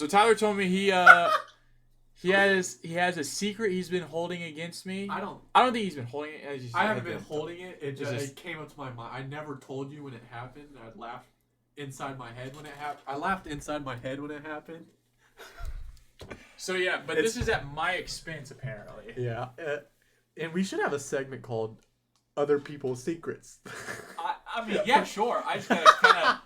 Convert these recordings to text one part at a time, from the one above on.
So Tyler told me he has a secret he's been holding against me. I don't think he's been holding it. I haven't been holding it. It came up to my mind. I never told you when it happened. I laughed inside my head when it happened. I laughed inside my head when it happened. So yeah, but this is at my expense apparently. Yeah, and we should have a segment called "Other People's Secrets." I mean, yeah, sure. I just gotta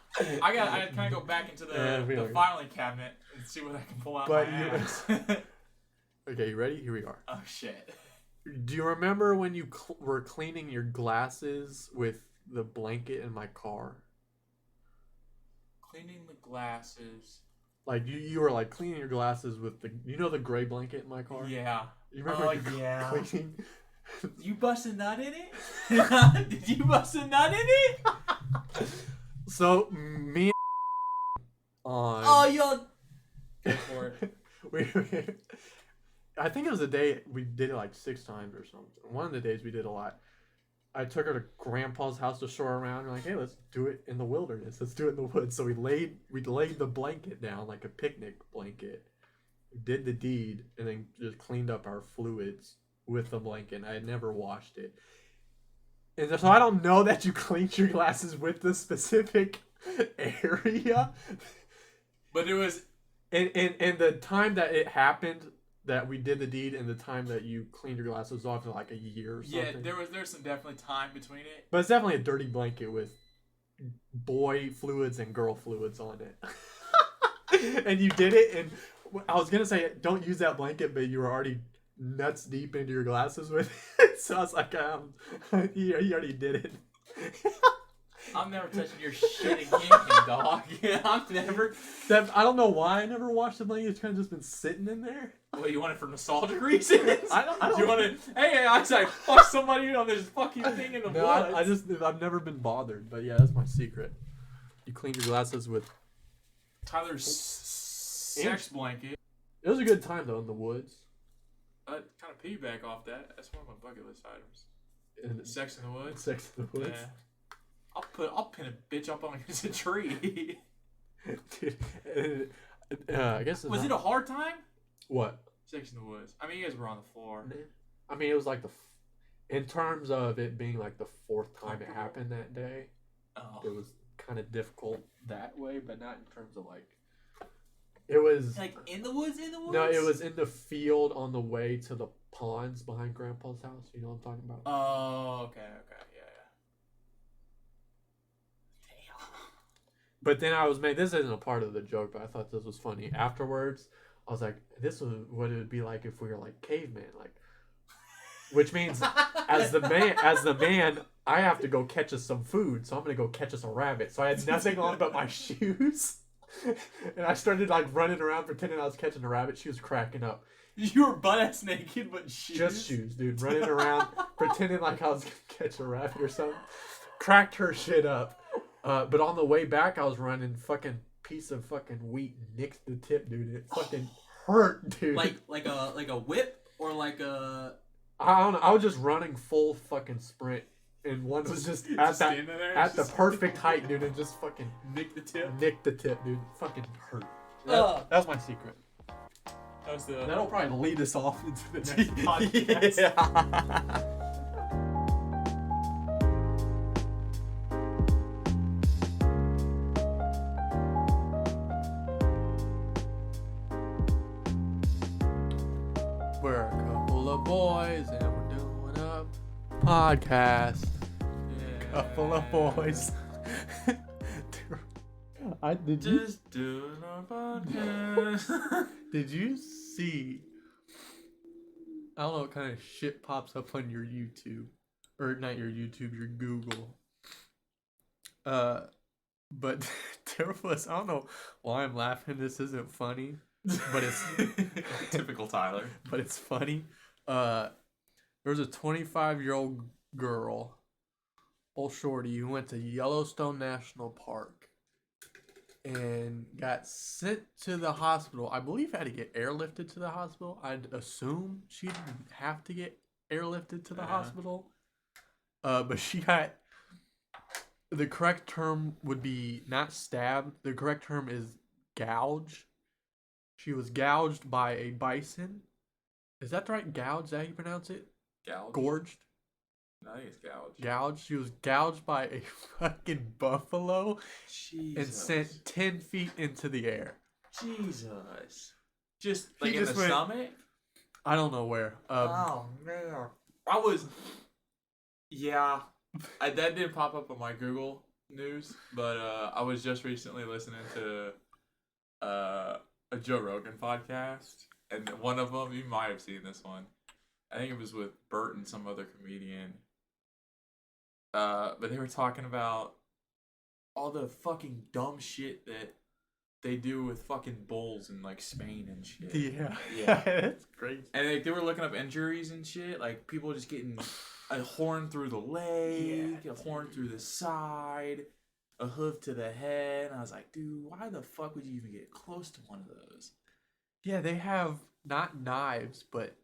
kind of go back into the filing cabinet and see what I can pull out my ass. Okay, you ready? Here we are. Oh shit. Do you remember when you were cleaning your glasses with the blanket in my car? Cleaning the glasses. Like you were like cleaning your glasses with the gray blanket in my car? Yeah. You remember yeah. cleaning? You bust a nut in it? Did you bust a nut in it? So me and on. Oh, yo. Go for it. I think it was a day we did it like 6 times or something. One of the days we did a lot. I took her to Grandpa's house to show her around. We're like, hey, let's do it in the wilderness. Let's do it in the woods. So we laid the blanket down like a picnic blanket. We did the deed and then just cleaned up our fluids with the blanket. I had never washed it. And so I don't know that you cleaned your glasses with the specific area. But it was... And the time that it happened... that we did the deed and the time that you cleaned your glasses off in like a year or something. Yeah, there's some definitely time between it. But it's definitely a dirty blanket with boy fluids and girl fluids on it. And you did it, and I was going to say, don't use that blanket, but you were already nuts deep into your glasses with it. So I was like, he already did it. I'm never touching your shit again, dog. I'm never... I don't know why I never washed the blanket. It's kind of just been sitting in there. Well, you want it for nostalgic reasons? I don't. You want to? Hey, I said, fuck somebody on this fucking thing in the woods. I've never been bothered, but yeah, that's my secret. You clean your glasses with Tyler's sex blanket. It was a good time though in the woods. Kind of piggyback off that. That's one of my bucket list items. And sex in the woods. Sex in the woods. Yeah. I'll pin a bitch up on a tree. Dude, I guess. Was it a hard time? What? Sex in the woods. I mean, you guys were on the floor. I mean, it was like in terms of it being like the 4th time it happened that day. Oh. It was kind of difficult that way, but not in terms of like. It was like in the woods. No, it was in the field on the way to the ponds behind Grandpa's house. You know what I'm talking about? Oh, okay, yeah. Damn. But then this isn't a part of the joke, but I thought this was funny. Afterwards, I was like, this is what it would be like if we were like cavemen, like, which means as the man, I have to go catch us some food, so I'm gonna go catch us a rabbit. So I had nothing on but my shoes, and I started like running around pretending I was catching a rabbit. She was cracking up. You were butt ass naked, but shoes. Just shoes, dude. Running around pretending like I was gonna catch a rabbit or something. Cracked her shit up. But on the way back, I was running fucking piece of fucking wheat nicked the tip, dude. It fucking hurt, dude. Like a whip or like a... I don't know. I was just running full fucking sprint, and one was just at the perfect height, dude, and just fucking nicked the tip. Nicked the tip, dude. It fucking hurt. That was my secret. That'll probably lead us off into the next podcast. Yeah. We're a couple of boys and we're doing a podcast. Yeah. Couple of boys. Just doing our podcast. Did you see? I don't know what kind of shit pops up on your YouTube, or not your YouTube, your Google. But there was, I don't know why I'm laughing. This isn't funny. But it's typical Tyler. But it's funny. There was a 25-year-old girl, old shorty, who went to Yellowstone National Park and got sent to the hospital. I believe had to get airlifted to the hospital. I'd assume she didn't have to get airlifted to the hospital. But she got, the correct term would be not stabbed. The correct term is gouge. She was gouged by a bison. Is that right? Gouged? Is that how you pronounce it? Gouged? Gorged? No, I think it's gouged. Gouged? She was gouged by a fucking buffalo and sent 10 feet into the air. Jesus. Just like in the stomach? I don't know where. Oh, man. Yeah. That didn't pop up on my Google News, but I was just recently listening to a Joe Rogan podcast, and one of them, you might have seen this one. I think it was with Bert and some other comedian. But they were talking about all the fucking dumb shit that they do with fucking bulls in like Spain and shit. Yeah. That's crazy. And like, they were looking up injuries and shit, like people just getting a horn through the leg, a horn through the side, a hoof to the head. And I was like, dude, why the fuck would you even get close to one of those? Yeah, they have not knives, but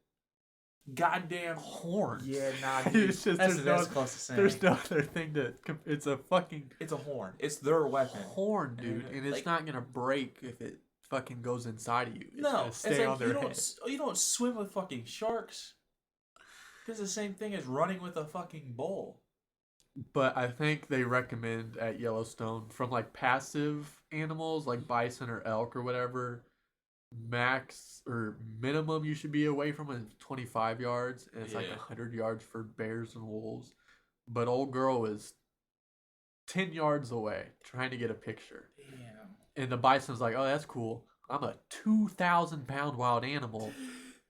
goddamn horns. Yeah, nah, dude. It's just that's close to saying. There's no other thing to. It's a fucking. It's a horn. It's their weapon. Horn, dude, and it's like, not gonna break if it fucking goes inside of you. It's gonna stay it's like on their head. You don't swim with fucking sharks. It's the same thing as running with a fucking bull. But I think they recommend at Yellowstone from like passive animals like bison or elk or whatever. Max or minimum you should be away from is 25 yards, and it's like 100 yards for bears and wolves. But old girl is 10 yards away trying to get a picture. Damn. And the bison's like, oh, that's cool. I'm a 2,000-pound wild animal.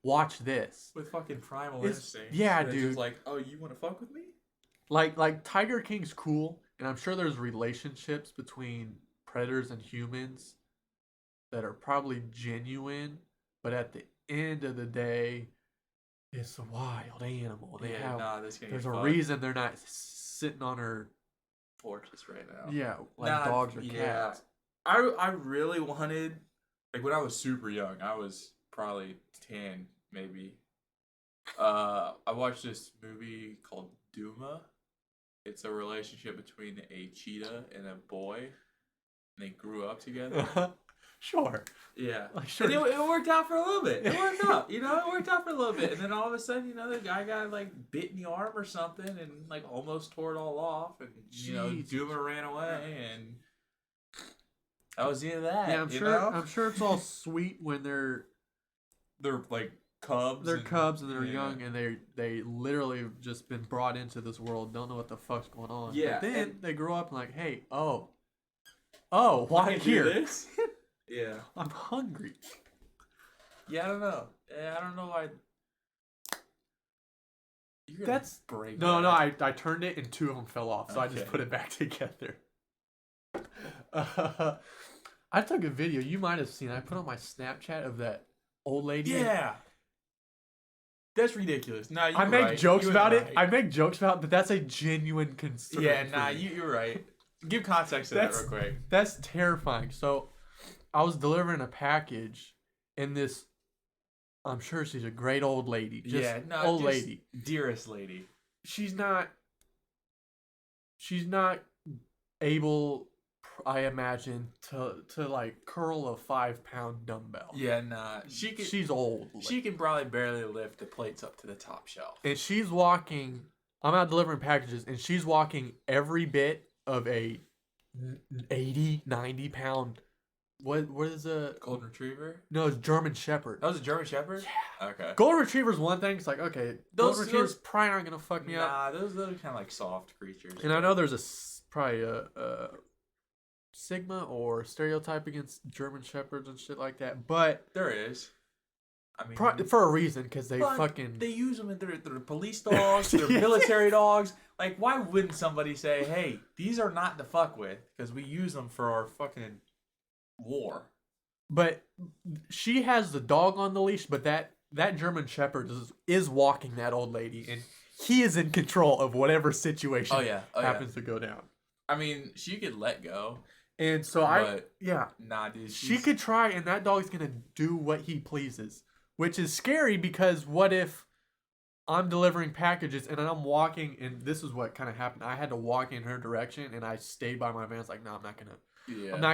Watch this. With fucking primal instinct. Yeah, dude. Just like, oh, you want to fuck with me? Like Tiger King's cool, and I'm sure there's relationships between predators and humans that are probably genuine, but at the end of the day, it's a wild animal. There's a reason they're not sitting on her porches right now. Yeah, like dogs or cats. I really wanted, like when I was super young, I was probably 10 maybe. I watched this movie called Duma. It's a relationship between a cheetah and a boy, and they grew up together. Sure. Yeah. Sure. And it worked out for a little bit. It worked out. It worked out for a little bit. And then all of a sudden, the guy got like bit in the arm or something and like almost tore it all off. And, Duma ran away. And that was the end of that. Yeah, I'm sure it's all sweet when they're like cubs. They're cubs and they're young and they literally have just been brought into this world, don't know what the fuck's going on. Yeah. But then they grow up and like, hey, why here? This? Yeah. I'm hungry. Yeah, I don't know. I don't know why. That's break. No, I turned it and 2 of them fell off, so I just put it back together. I took a video. You might have seen. I put on my Snapchat of that old lady. Yeah. That's ridiculous. Nah, I make jokes about it. I make jokes about it, but that's a genuine concern. Yeah, nah, you're right. Give context to that real quick. That's terrifying. So, I was delivering a package, and this, I'm sure she's a great old lady. Old lady. Dearest lady. She's not able, I imagine, to like curl a 5-pound dumbbell. Yeah, nah. She's old. She can probably barely lift the plates up to the top shelf. And she's walking, I'm out delivering packages, and she's walking every bit of a 80, 90-pound. What is a golden retriever? No, it's German Shepherd. That was a German Shepherd? Yeah. Okay. Golden retriever's one thing. It's like, okay, golden retrievers probably aren't gonna fuck me up. Nah, those are kind of like soft creatures. And I know there's probably a stigma or stereotype against German Shepherds and shit like that, but there is. I mean, for a reason, because they use them in their police dogs, their military dogs. Like, why wouldn't somebody say, "Hey, these are not to fuck with," because we use them for our fucking war. But she has the dog on the leash, but that German Shepherd is walking that old lady, and he is in control of whatever situation happens to go down. I mean, she could let go. And so nah, dude. She could try, and that dog's gonna do what he pleases, which is scary because what if I'm delivering packages and I'm walking, and this is what kind of happened. I had to walk in her direction, and I stayed by my van. It's like, no, I'm not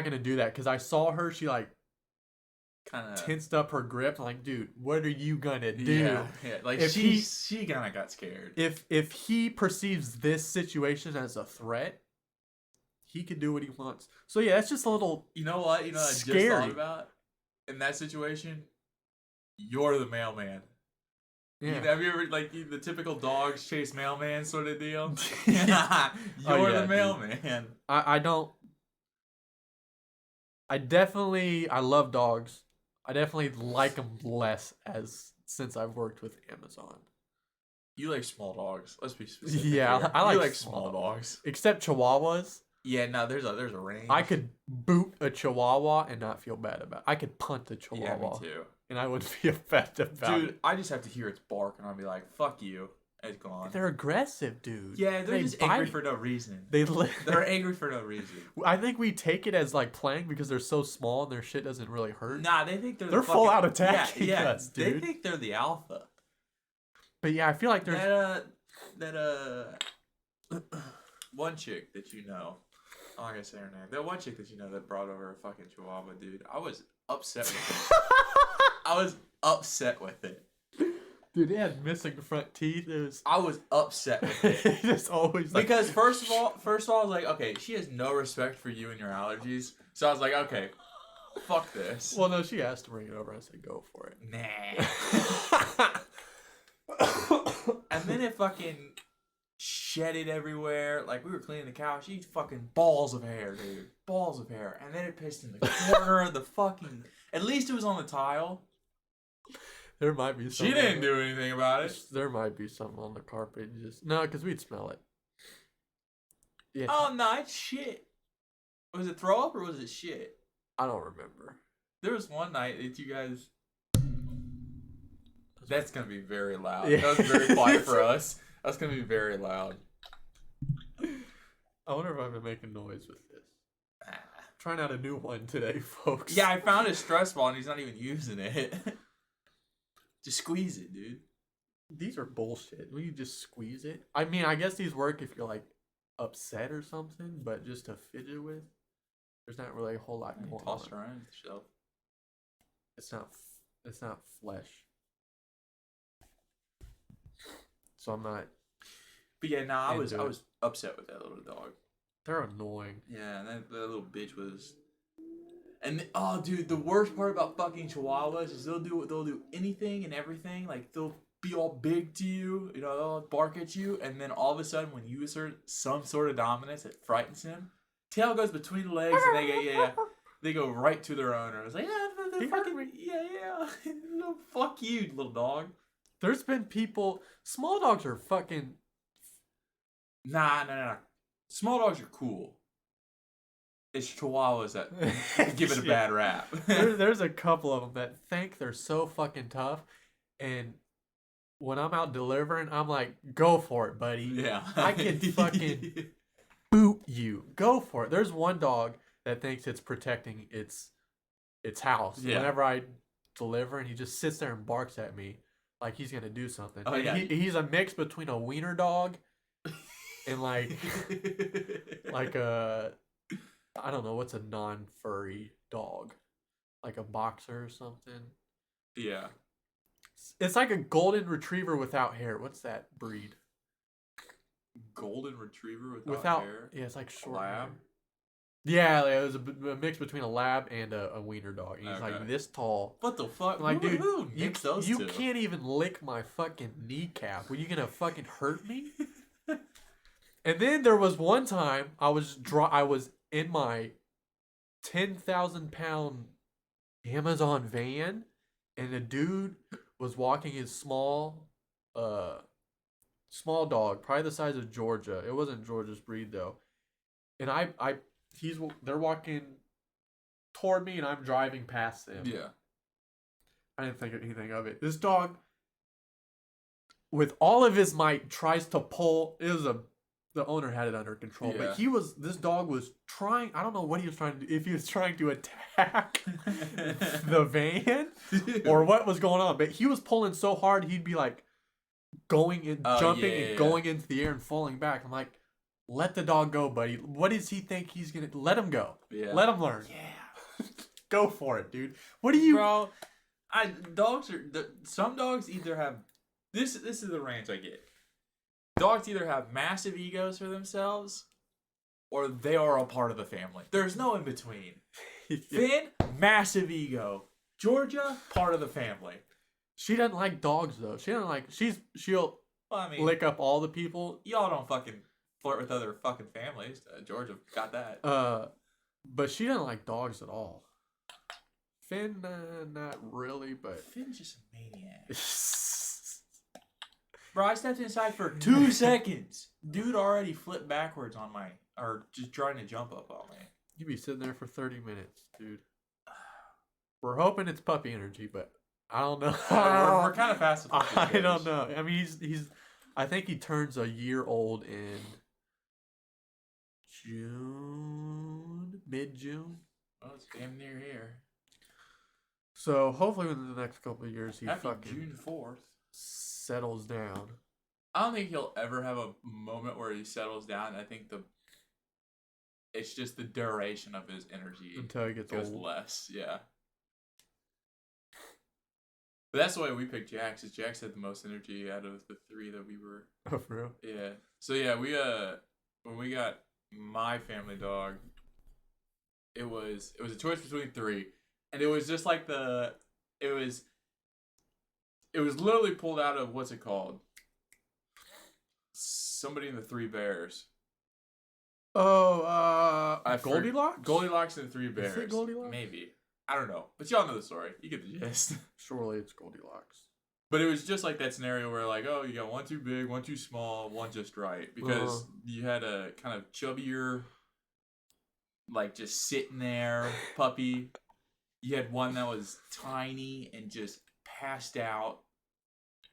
gonna do that because I saw her. She like kind of tensed up her grip. I'm like, dude, what are you gonna do? Yeah. Like If she kind of got scared. If he perceives this situation as a threat, he can do what he wants. So yeah, that's just a little. You know what? I just thought about in that situation. You're the mailman. Yeah. Have you ever the typical dogs chase mailman sort of deal? Oh, You're yeah, the mailman. I don't. I love dogs. I definitely like them less since I've worked with Amazon. You like small dogs. Let's be specific. Yeah, here. I you like small dogs. Except Chihuahuas. Yeah, no, there's a range. I could boot a Chihuahua and not feel bad about it. I could punt a Chihuahua. Yeah, me too. And I wouldn't feel bad about it. Dude, I just have to hear its bark and I'll be like, fuck you. It's gone. They're aggressive, dude. Yeah, they're just angry for no reason. They're angry for no reason. I think we take it as like playing because they're so small and their shit doesn't really hurt. Nah, they think they're full out attacking yeah, us, dude. They think they're the alpha. But yeah, I feel like there's that one chick that you know. I'm not gonna say her name. That one chick that you know that brought over a fucking Chihuahua, dude. I was upset with it. I was upset with it. Dude, it had missing front teeth. I was upset with it. It's always like... Because first of all, I was like, okay, she has no respect for you and your allergies. So I was like, okay, fuck this. Well, no, she asked to bring it over. I said, go for it. Nah. And then it fucking shedded everywhere. Like, we were cleaning the couch. She fucking balls of hair, dude. Balls of hair. And then it pissed in the corner of the fucking... At least it was on the tile. There might be something. She didn't do anything about it. There might be something on the carpet. No, because we'd smell it. Yeah. Oh, no, it's shit. Was it throw up or was it shit? I don't remember. There was one night that you guys... That's going to be very loud. Yeah. That was very quiet for us. That's going to be very loud. I wonder if I've been making noise with this. Trying out a new one today, folks. Yeah, I found his stress ball and he's not even using it. Just squeeze it, dude. These are bullshit. Will you just squeeze it? I mean, I guess these work if you're like upset or something, but just to fidget with, there's not really a whole lot going on. Toss it around yourself. It's not flesh. So I'm not. But yeah, I was upset with that little dog. They're annoying. Yeah, and that little bitch was. And oh, dude, the worst part about fucking Chihuahuas is they'll do anything and everything. Like they'll be all big to you, they'll bark at you, and then all of a sudden, when you assert some sort of dominance that frightens him, tail goes between the legs, and they go right to their owner. It's like they're fucking no, fuck you, little dog. There's been people. Small dogs are fucking. Nah. Small dogs are cool. It's Chihuahuas that give it a bad rap. There's a couple of them that think they're so fucking tough, and when I'm out delivering, I'm like, go for it, buddy. Yeah. I can fucking boot you. Go for it. There's one dog that thinks it's protecting its house. Yeah. Whenever I deliver, and he just sits there and barks at me like he's gonna do something. Oh, yeah. He's a mix between a wiener dog and like a, I don't know, what's a non-furry dog? Like a boxer or something? Yeah. It's like a golden retriever without hair. What's that breed? Golden retriever without hair? Yeah, it's like short lab? hair. Yeah, it was a mix between a lab and a wiener dog. And he's like this tall. What the fuck? I'm like, dude, you two? Can't even lick my fucking kneecap. Were you gonna fucking hurt me? And then there was one time I was in my 10,000-pound Amazon van, and a dude was walking his small dog, probably the size of Georgia. It wasn't Georgia's breed though. And they're walking toward me, and I'm driving past them. Yeah. I didn't think anything of it. This dog, with all of his might, tries to pull. The owner had it under control, yeah. But this dog was trying. I don't know what he was trying to do. If he was trying to attack the van or what was going on, but he was pulling so hard he'd be like going and jumping and going into the air and falling back. I'm like, let the dog go, buddy. What does he think he's gonna? Let him go. Yeah. Let him learn. Yeah. Go for it, dude. What do you? Bro, some dogs either have this is the range I get. Dogs either have massive egos for themselves or they are a part of the family. There's no in between. Finn, massive ego. Georgia, part of the family. She doesn't like dogs though. She doesn't like. She'll lick up all the people. Y'all don't fucking flirt with other fucking families. Georgia got that. But she doesn't like dogs at all. Finn, not really, but Finn's just a maniac. Bro, I stepped inside for 2 seconds. Dude already flipped backwards on or just trying to jump up on me. You be sitting there for 30 minutes, dude. We're hoping it's puppy energy, but I don't know. We're kind of fast. I don't know. I mean, he's. I think he turns a year old in June, mid-June. Well, it's damn near here. So hopefully within the next couple of years, he Happy fucking June 4th. settles down. I don't think he'll ever have a moment where he settles down. I think it's just the duration of his energy Until he gets goes old. less. Yeah. But that's the way we picked Jax. Is Jax had the most energy out of the 3 that we were. Oh, for real? Yeah. So yeah, we when we got my family dog, it was a choice between 3, and it was just like it was literally pulled out of what's it called? Somebody in the 3 Bears. Oh, Goldilocks? Goldilocks and the 3 Bears. Is it Goldilocks? Maybe. I don't know. But y'all know the story. You get the gist. Surely it's Goldilocks. But it was just like that scenario where like, oh, you got one too big, one too small, one just right. Because you had a kind of chubbier, like just sitting there puppy. You had one that was tiny and just passed out.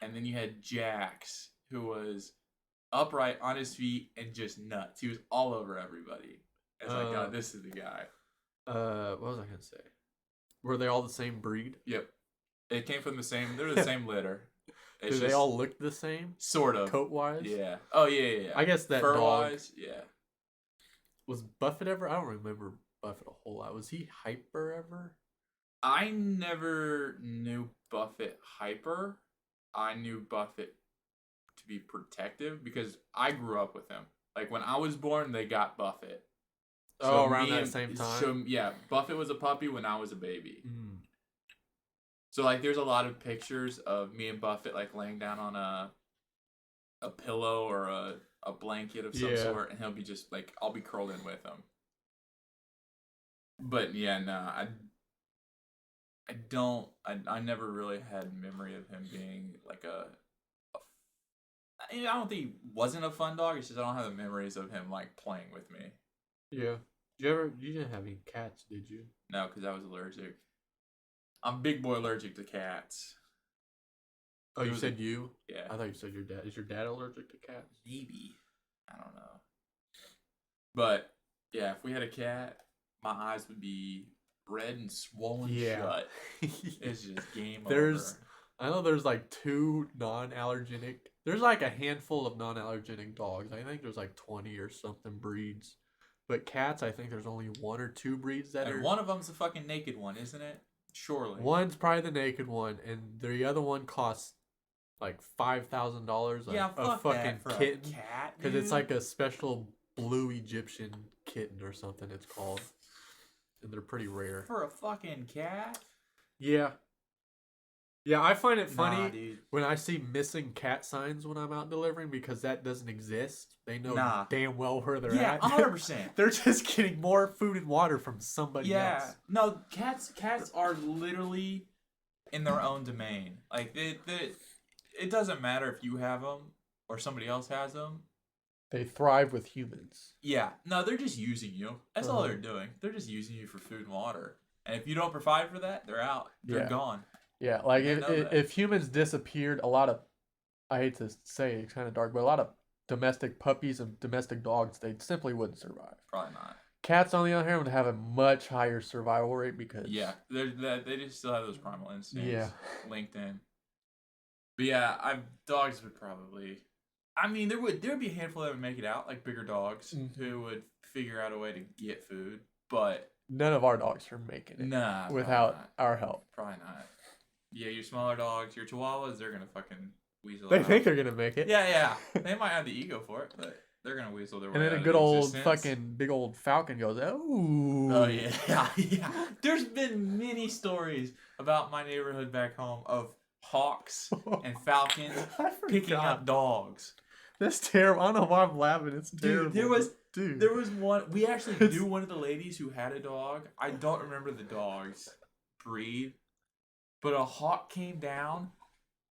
And then you had Jax, who was upright on his feet and just nuts. He was all over everybody. It's like, oh, this is the guy. What was I gonna say? Were they all the same breed? Yep. It came from they're the same litter. Do they all look the same? Sort of. Coat-wise? Yeah. Oh, yeah. I guess that Fur-wise, yeah. Was Buffett ever? I don't remember Buffett a whole lot. Was he hyper ever? I never knew Buffett hyper. I knew Buffett to be protective because I grew up with him. Like, when I was born, they got Buffett. So around that same time? So, yeah, Buffett was a puppy when I was a baby. Mm. So, like, there's a lot of pictures of me and Buffett, like, laying down on a pillow or a blanket of some sort, and he'll be just, like, I'll be curled in with him. But, yeah, no, I never really had memory of him being, like, I don't think he wasn't a fun dog, it's just I don't have the memories of him, like, playing with me. Yeah. You didn't have any cats, did you? No, because I was allergic. I'm big boy allergic to cats. Oh, you said you? Yeah. I thought you said your dad. Is your dad allergic to cats? Maybe. I don't know. But, yeah, if we had a cat, my eyes would be red and swollen shut. It's just game over. I know there's like 2 non-allergenic. There's like a handful of non-allergenic dogs. I think there's like 20 or something breeds. But cats, I think there's only 1 or 2 breeds that are. And one of them's the fucking naked one, isn't it? Surely. One's probably the naked one, and the other one costs like $5,000. Yeah, a fucking kitten. A cat, because it's like a special blue Egyptian kitten or something. It's called, and they're pretty rare. For a fucking cat. Yeah. Yeah, I find it funny dude. when I see missing cat signs when I'm out delivering because that doesn't exist. They know damn well where they're at. Yeah, 100%. They're just getting more food and water from somebody else. Yeah. No, cats are literally in their own domain. Like, it doesn't matter if you have them or somebody else has them. They thrive with humans. Yeah. No, they're just using you. That's all they're doing. They're just using you for food and water. And if you don't provide for that, they're out. They're gone. Yeah, like if humans disappeared, a lot of, I hate to say it's kind of dark, but a lot of domestic puppies and domestic dogs, they simply wouldn't survive. Probably not. Cats, on the other hand, would have a much higher survival rate because... Yeah, they just still have those primal instincts linked in. But yeah, dogs would probably... I mean, there would be a handful that would make it out, like bigger dogs, who would figure out a way to get food. But none of our dogs are making it Nah, without our help. Probably not. Yeah, your smaller dogs, your chihuahuas, they're gonna fucking weasel They out. think they're gonna make it. Yeah. They might have the ego for it, but they're gonna weasel their way And then out a of good old existence. fucking big old falcon goes, oh. Oh yeah. There's been many stories about my neighborhood back home of hawks and falcons picking up dogs. That's terrible. I don't know why I'm laughing. It's terrible. Dude, there was one. We actually knew one of the ladies who had a dog. I don't remember the dog's breed, but a hawk came down,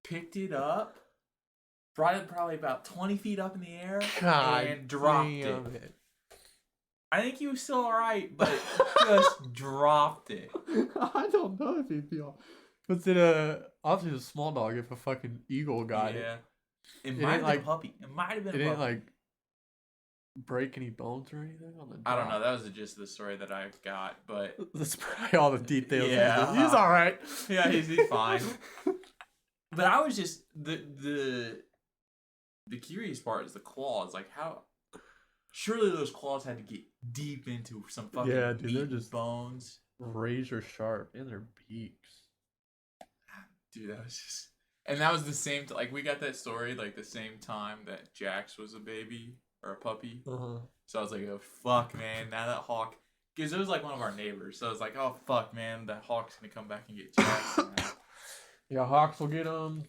picked it up, brought it probably about 20 feet up in the air, and dropped it. I think he was still alright, but just dropped it. I don't know if he'd be all. But then, obviously, it's a small dog if a fucking eagle got it. It might have been a puppy. It might have been a puppy. It didn't, like, break any bones or anything on the dog? I don't know. That was the gist of the story that I got, but... That's probably all the details. Yeah. He's alright. Yeah, he's fine. But I was just... The curious part is the claws. Like, how... Surely those claws had to get deep into some fucking meat, they're just bones. Razor sharp in their beaks. Dude, that was just... And that was the same... Like, we got that story, like, the same time that Jax was a baby or a puppy. Uh-huh. So I was like, oh, fuck, man. Now that hawk... Because it was, like, one of our neighbors. So I was like, oh, fuck, man. That hawk's going to come back and get Jax. Yeah, hawks will get them.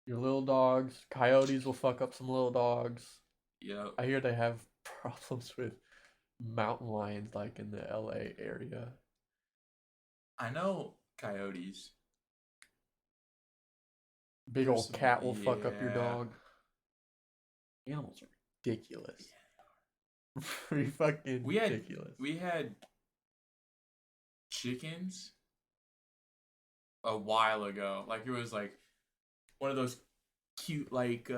Your little dogs. Coyotes will fuck up some little dogs. Yep. I hear they have problems with mountain lions, like in the LA area. I know coyotes. Big old cat will fuck up your dog. Animals are ridiculous. Ridiculous. We had chickens a while ago. Like, it was like one of those cute, like,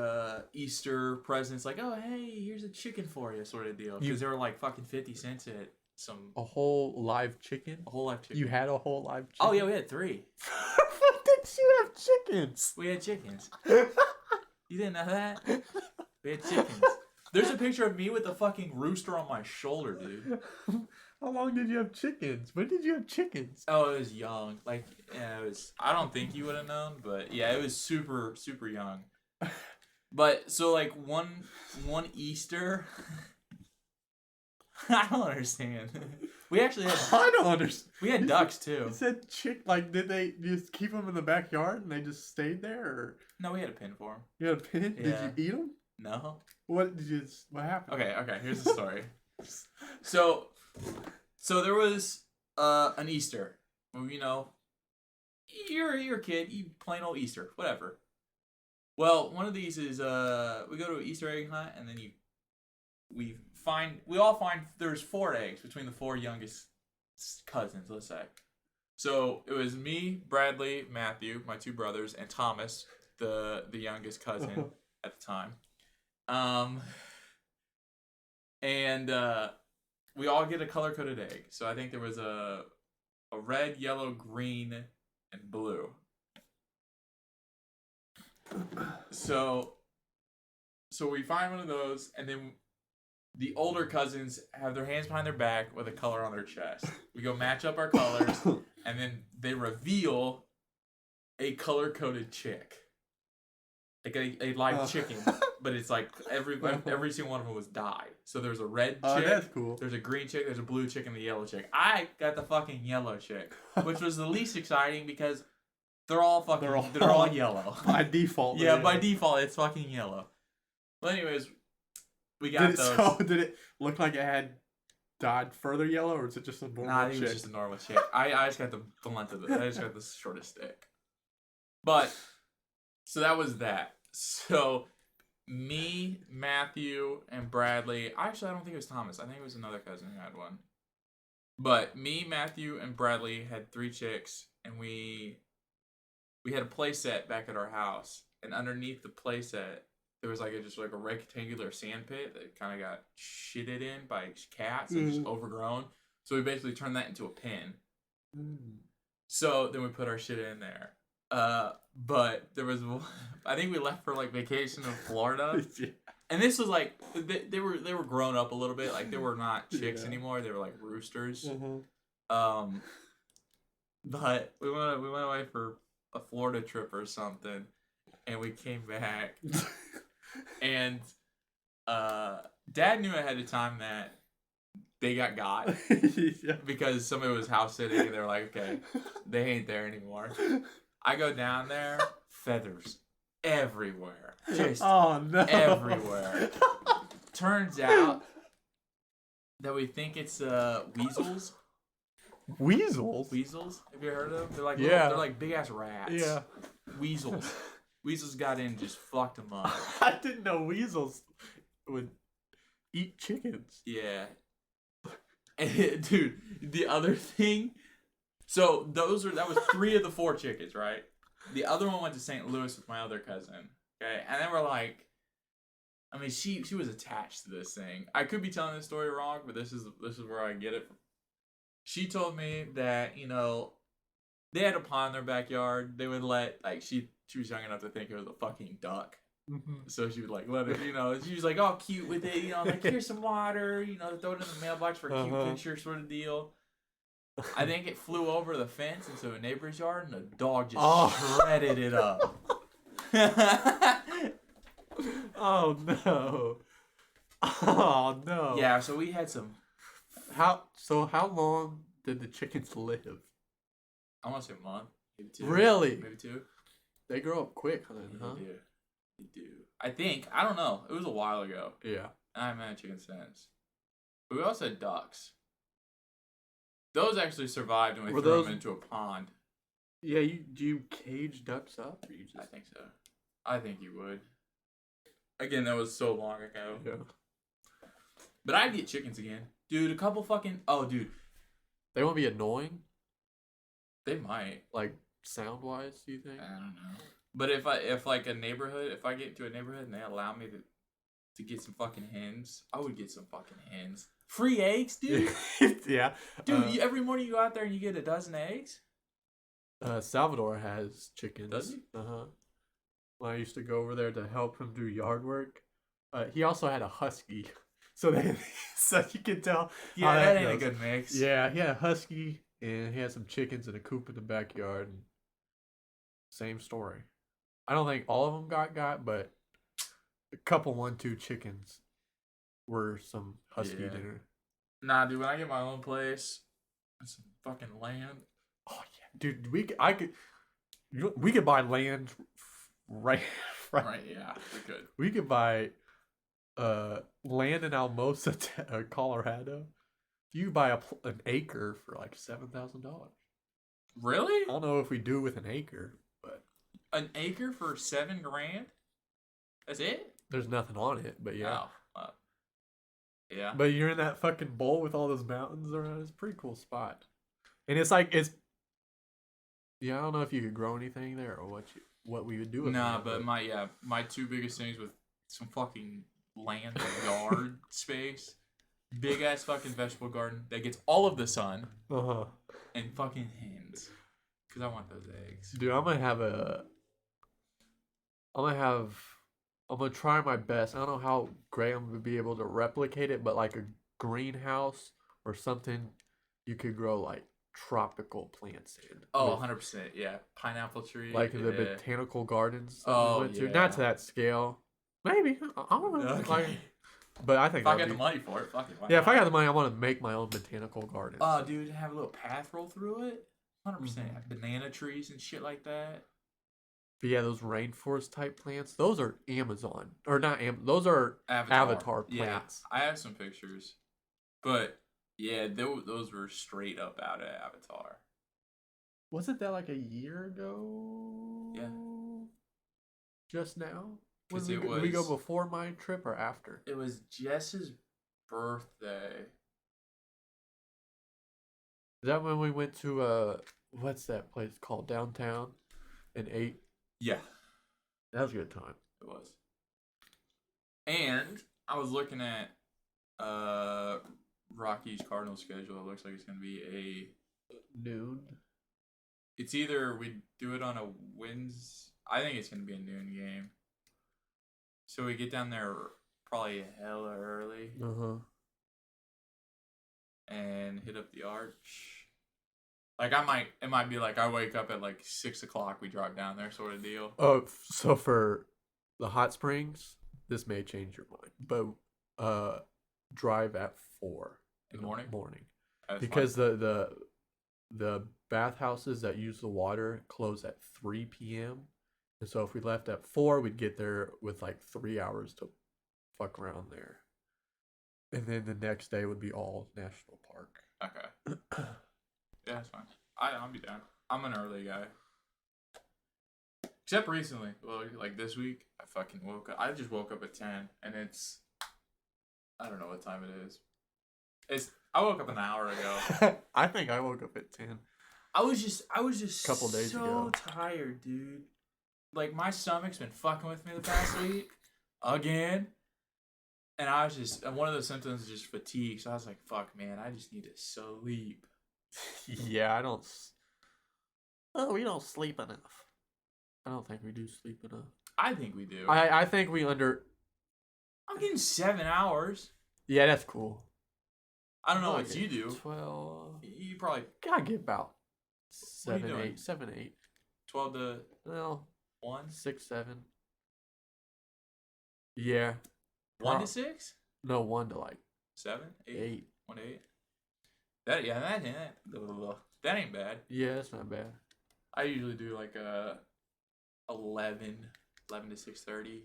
Easter presents, like, oh, hey, here's a chicken for you, sort of deal. Because they were like fucking 50 cents at some... A whole live chicken? A whole live chicken. You had a whole live chicken? Oh, yeah, we had 3. What did you have chickens? We had chickens. You didn't know that? We had chickens. There's a picture of me with a fucking rooster on my shoulder, dude. How long did you have chickens? When did you have chickens? Oh, it was young. Like, yeah, it was... I don't think you would have known, but yeah, it was super, super young. But, so, like, one Easter... I don't understand. We actually had... I don't understand. We had ducks, too. You said like, did they just keep them in the backyard and they just stayed there, or... No, we had a pin for them. You had a pin? Yeah. Did you eat them? No. What happened? Okay, here's the story. So there was an Easter. You know, you're a kid, you plain old Easter, whatever. Well, one of these is we go to an Easter egg hunt, and then we all find there's 4 eggs between the 4 youngest cousins, let's say. So it was me, Bradley, Matthew, my 2 brothers, and Thomas, the youngest cousin at the time. And we all get a color-coded egg. So I think there was a red, yellow, green, and blue. So we find one of those, and then the older cousins have their hands behind their back with a color on their chest. We go match up our colors, and then they reveal a color-coded chick. Like a live chicken, but it's like every single one of them was dyed. So there's a red chick, oh, that's cool. There's a green chick, there's a blue chick, and the yellow chick. I got the fucking yellow chick, which was the least exciting because they're all yellow. By default. Yeah, by default, it's fucking yellow. Well, anyways, we got those. So did it look like it had dyed further yellow, or is it just a normal chick? Nah, I think it was just a normal chick. I just got the length of it. I just got the shortest stick. But... So that was that. So me, Matthew, and Bradley. Actually, I don't think it was Thomas. I think it was another cousin who had one. But me, Matthew, and Bradley had 3 chicks, and we had a play set back at our house. And underneath the play set, there was just a rectangular sand pit that kind of got shitted in by cats and just overgrown. So we basically turned that into a pen. So then we put our shit in there. But there was, I think we left for vacation in Florida, And this was like they were grown up a little bit. Like they were not chicks anymore. They were like roosters. But we went away for a Florida trip or something, and we came back, and Dad knew ahead of time that they got because somebody was house sitting, and they were like, okay, they ain't there anymore. I go down there, feathers everywhere, just everywhere. Turns out that we think it's weasels. Weasels? Have you heard of them? They're like they're like big ass rats. Yeah. Weasels. Weasels got in and just fucked them up. I didn't know weasels would eat chickens. Yeah. And, dude, the other thing. So that was 3 of the 4 chickens, right? The other one went to St. Louis with my other cousin. Okay, and then we're like, I mean, she was attached to this thing. I could be telling this story wrong, but this is where I get it from. She told me that, you know, they had a pond in their backyard. They would let, like, she was young enough to think it was a fucking duck. So she would, like, let it, you know, she was, like, all cute with it, you know, like, here's some water, you know, throw it in the mailbox for a cute picture sort of deal. I think it flew over the fence into a neighbor's yard, and the dog just shredded it up. Oh, no. Oh, no. Yeah, so we had some... How long did the chickens live? I want to say a month, maybe 2. Really? Maybe 2. They grow up quick, huh? They do. I think. I don't know. It was a while ago. Yeah. I haven't had chicken since. But we also had ducks. Those actually survived when we threw them into a pond. Yeah, do you cage ducks up? Or you just... I think so. I think you would. Again, that was so long ago. Yeah. But I'd get chickens again. Dude, a couple fucking... Oh, dude. They won't be annoying? They might. Like, sound-wise, do you think? I don't know. But if I get into a neighborhood and they allow me to get some fucking hens, I would get some fucking hens. Free eggs, dude? Yeah. Dude, every morning you go out there and you get a dozen eggs? Salvador has chickens. Does he? Uh-huh. When I used to go over there to help him do yard work, he also had a husky. So you can tell. Yeah, that ain't a good mix. Yeah, he had a husky, and he had some chickens in a coop in the backyard. And same story. I don't think all of them got, but a couple 1-2 chickens were some husky dinner. Nah, dude, when I get my own place and some fucking land. Oh yeah, dude, we could buy land right. Yeah, we could. We could buy land in Almosa, Colorado. You could buy an acre for like $7,000. Really? I don't know if we do it with an acre, but an acre for $7,000? That's it? There's nothing on it, but yeah. Oh, yeah. But you're in that fucking bowl with all those mountains around. It's a pretty cool spot, and it's yeah. I don't know if you could grow anything there or what we would do with Nah, but my 2 biggest things with some fucking land and yard space. Big ass fucking vegetable garden that gets all of the sun. And fucking hens. Because I want those eggs. Dude, I'm gonna try my best. I don't know how great I'm gonna be able to replicate it, but like a greenhouse or something you could grow like tropical plants in. Oh, 100%. Yeah. Pineapple tree. Like the botanical gardens. Oh, yeah. Not to that scale. Maybe. I don't know. Okay. But I think if I got the money for it, fuck it. Yeah, if I got the money, I want to make my own botanical garden. Oh, dude, have a little path roll through it. 100%. Banana trees and shit like that. But yeah, those rainforest type plants, those are Amazon. Or not those are Avatar plants. Yeah, I have some pictures. But yeah, those were straight up out of Avatar. Wasn't that like a year ago? Yeah. Just now? Did we go before my trip or after? It was Jess's birthday. Is that when we went to what's that place called downtown and ate? Yeah. That was a good time. It was. And I was looking at Rocky's Cardinal schedule. It looks like it's gonna be a noon. It's either we do it on a Wednesday. I think it's gonna be a noon game. So we get down there probably hella early and hit up the arch. Like it might be like I wake up at like 6 o'clock. We drive down there, sort of deal. Oh, so for the hot springs, this may change your mind, but drive at 4 In the morning. That's because fine. the bathhouses that use the water close at 3 p.m. And so if we left at 4, we'd get there with like 3 hours to fuck around there. And then the next day would be all national park. Okay. Yeah, that's fine. I'll be down. I'm an early guy. Except recently. Well, like this week, I fucking woke up. I just woke up at 10, and I don't know what time it is. I woke up an hour ago. I think I woke up at 10. I was just a couple days ago. Tired, dude. Like, my stomach's been fucking with me the past week. Again. And I was just, one of the symptoms is just fatigue. So I was like, fuck, man, I just need to sleep. Yeah, we don't sleep enough. I don't think we do sleep enough. I think we do. I think I'm getting 7 hours. Yeah, that's cool. I don't know what you do. 12. You probably gotta get about What are you doing? 7, 8. 12 to Well, 1? 6, 7. Yeah. 1 to 6? No, 1 to like 7? 8? 8. 1 to 8? That ain't bad. Yeah, that's not bad. I usually do like 11 to 6:30. Did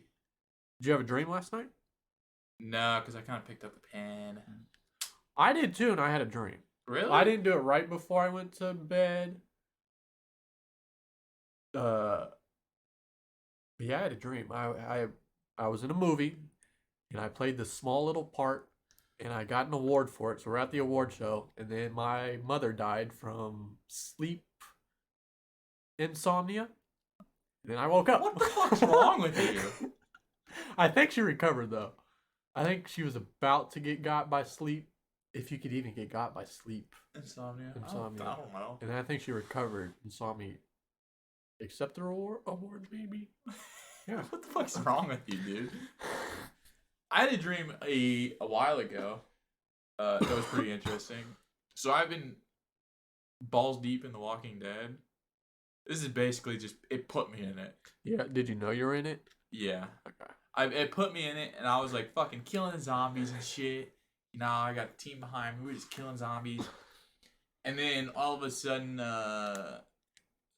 you have a dream last night? No, because I kind of picked up the pen. I did too, and I had a dream. Really? I didn't do it right before I went to bed. Yeah, I had a dream. I was in a movie, and I played this small little part, and I got an award for it. So we're at the award show, and then my mother died from sleep insomnia. And then I woke up. What the fuck's wrong with you? I think she recovered though. I think she was about to get got by sleep, if you could even get got by sleep. Insomnia. I don't know. And I think she recovered and saw me accept her award, maybe. Yeah. What the fuck's wrong with you, dude? I had a dream a while ago. That was pretty interesting. So I've been balls deep in The Walking Dead. This is basically just, it put me in it. Yeah, did you know you were in it? Yeah. Okay. It put me in it, and I was like fucking killing the zombies and shit. You know, I got a team behind me. We were just killing zombies. And then all of a sudden,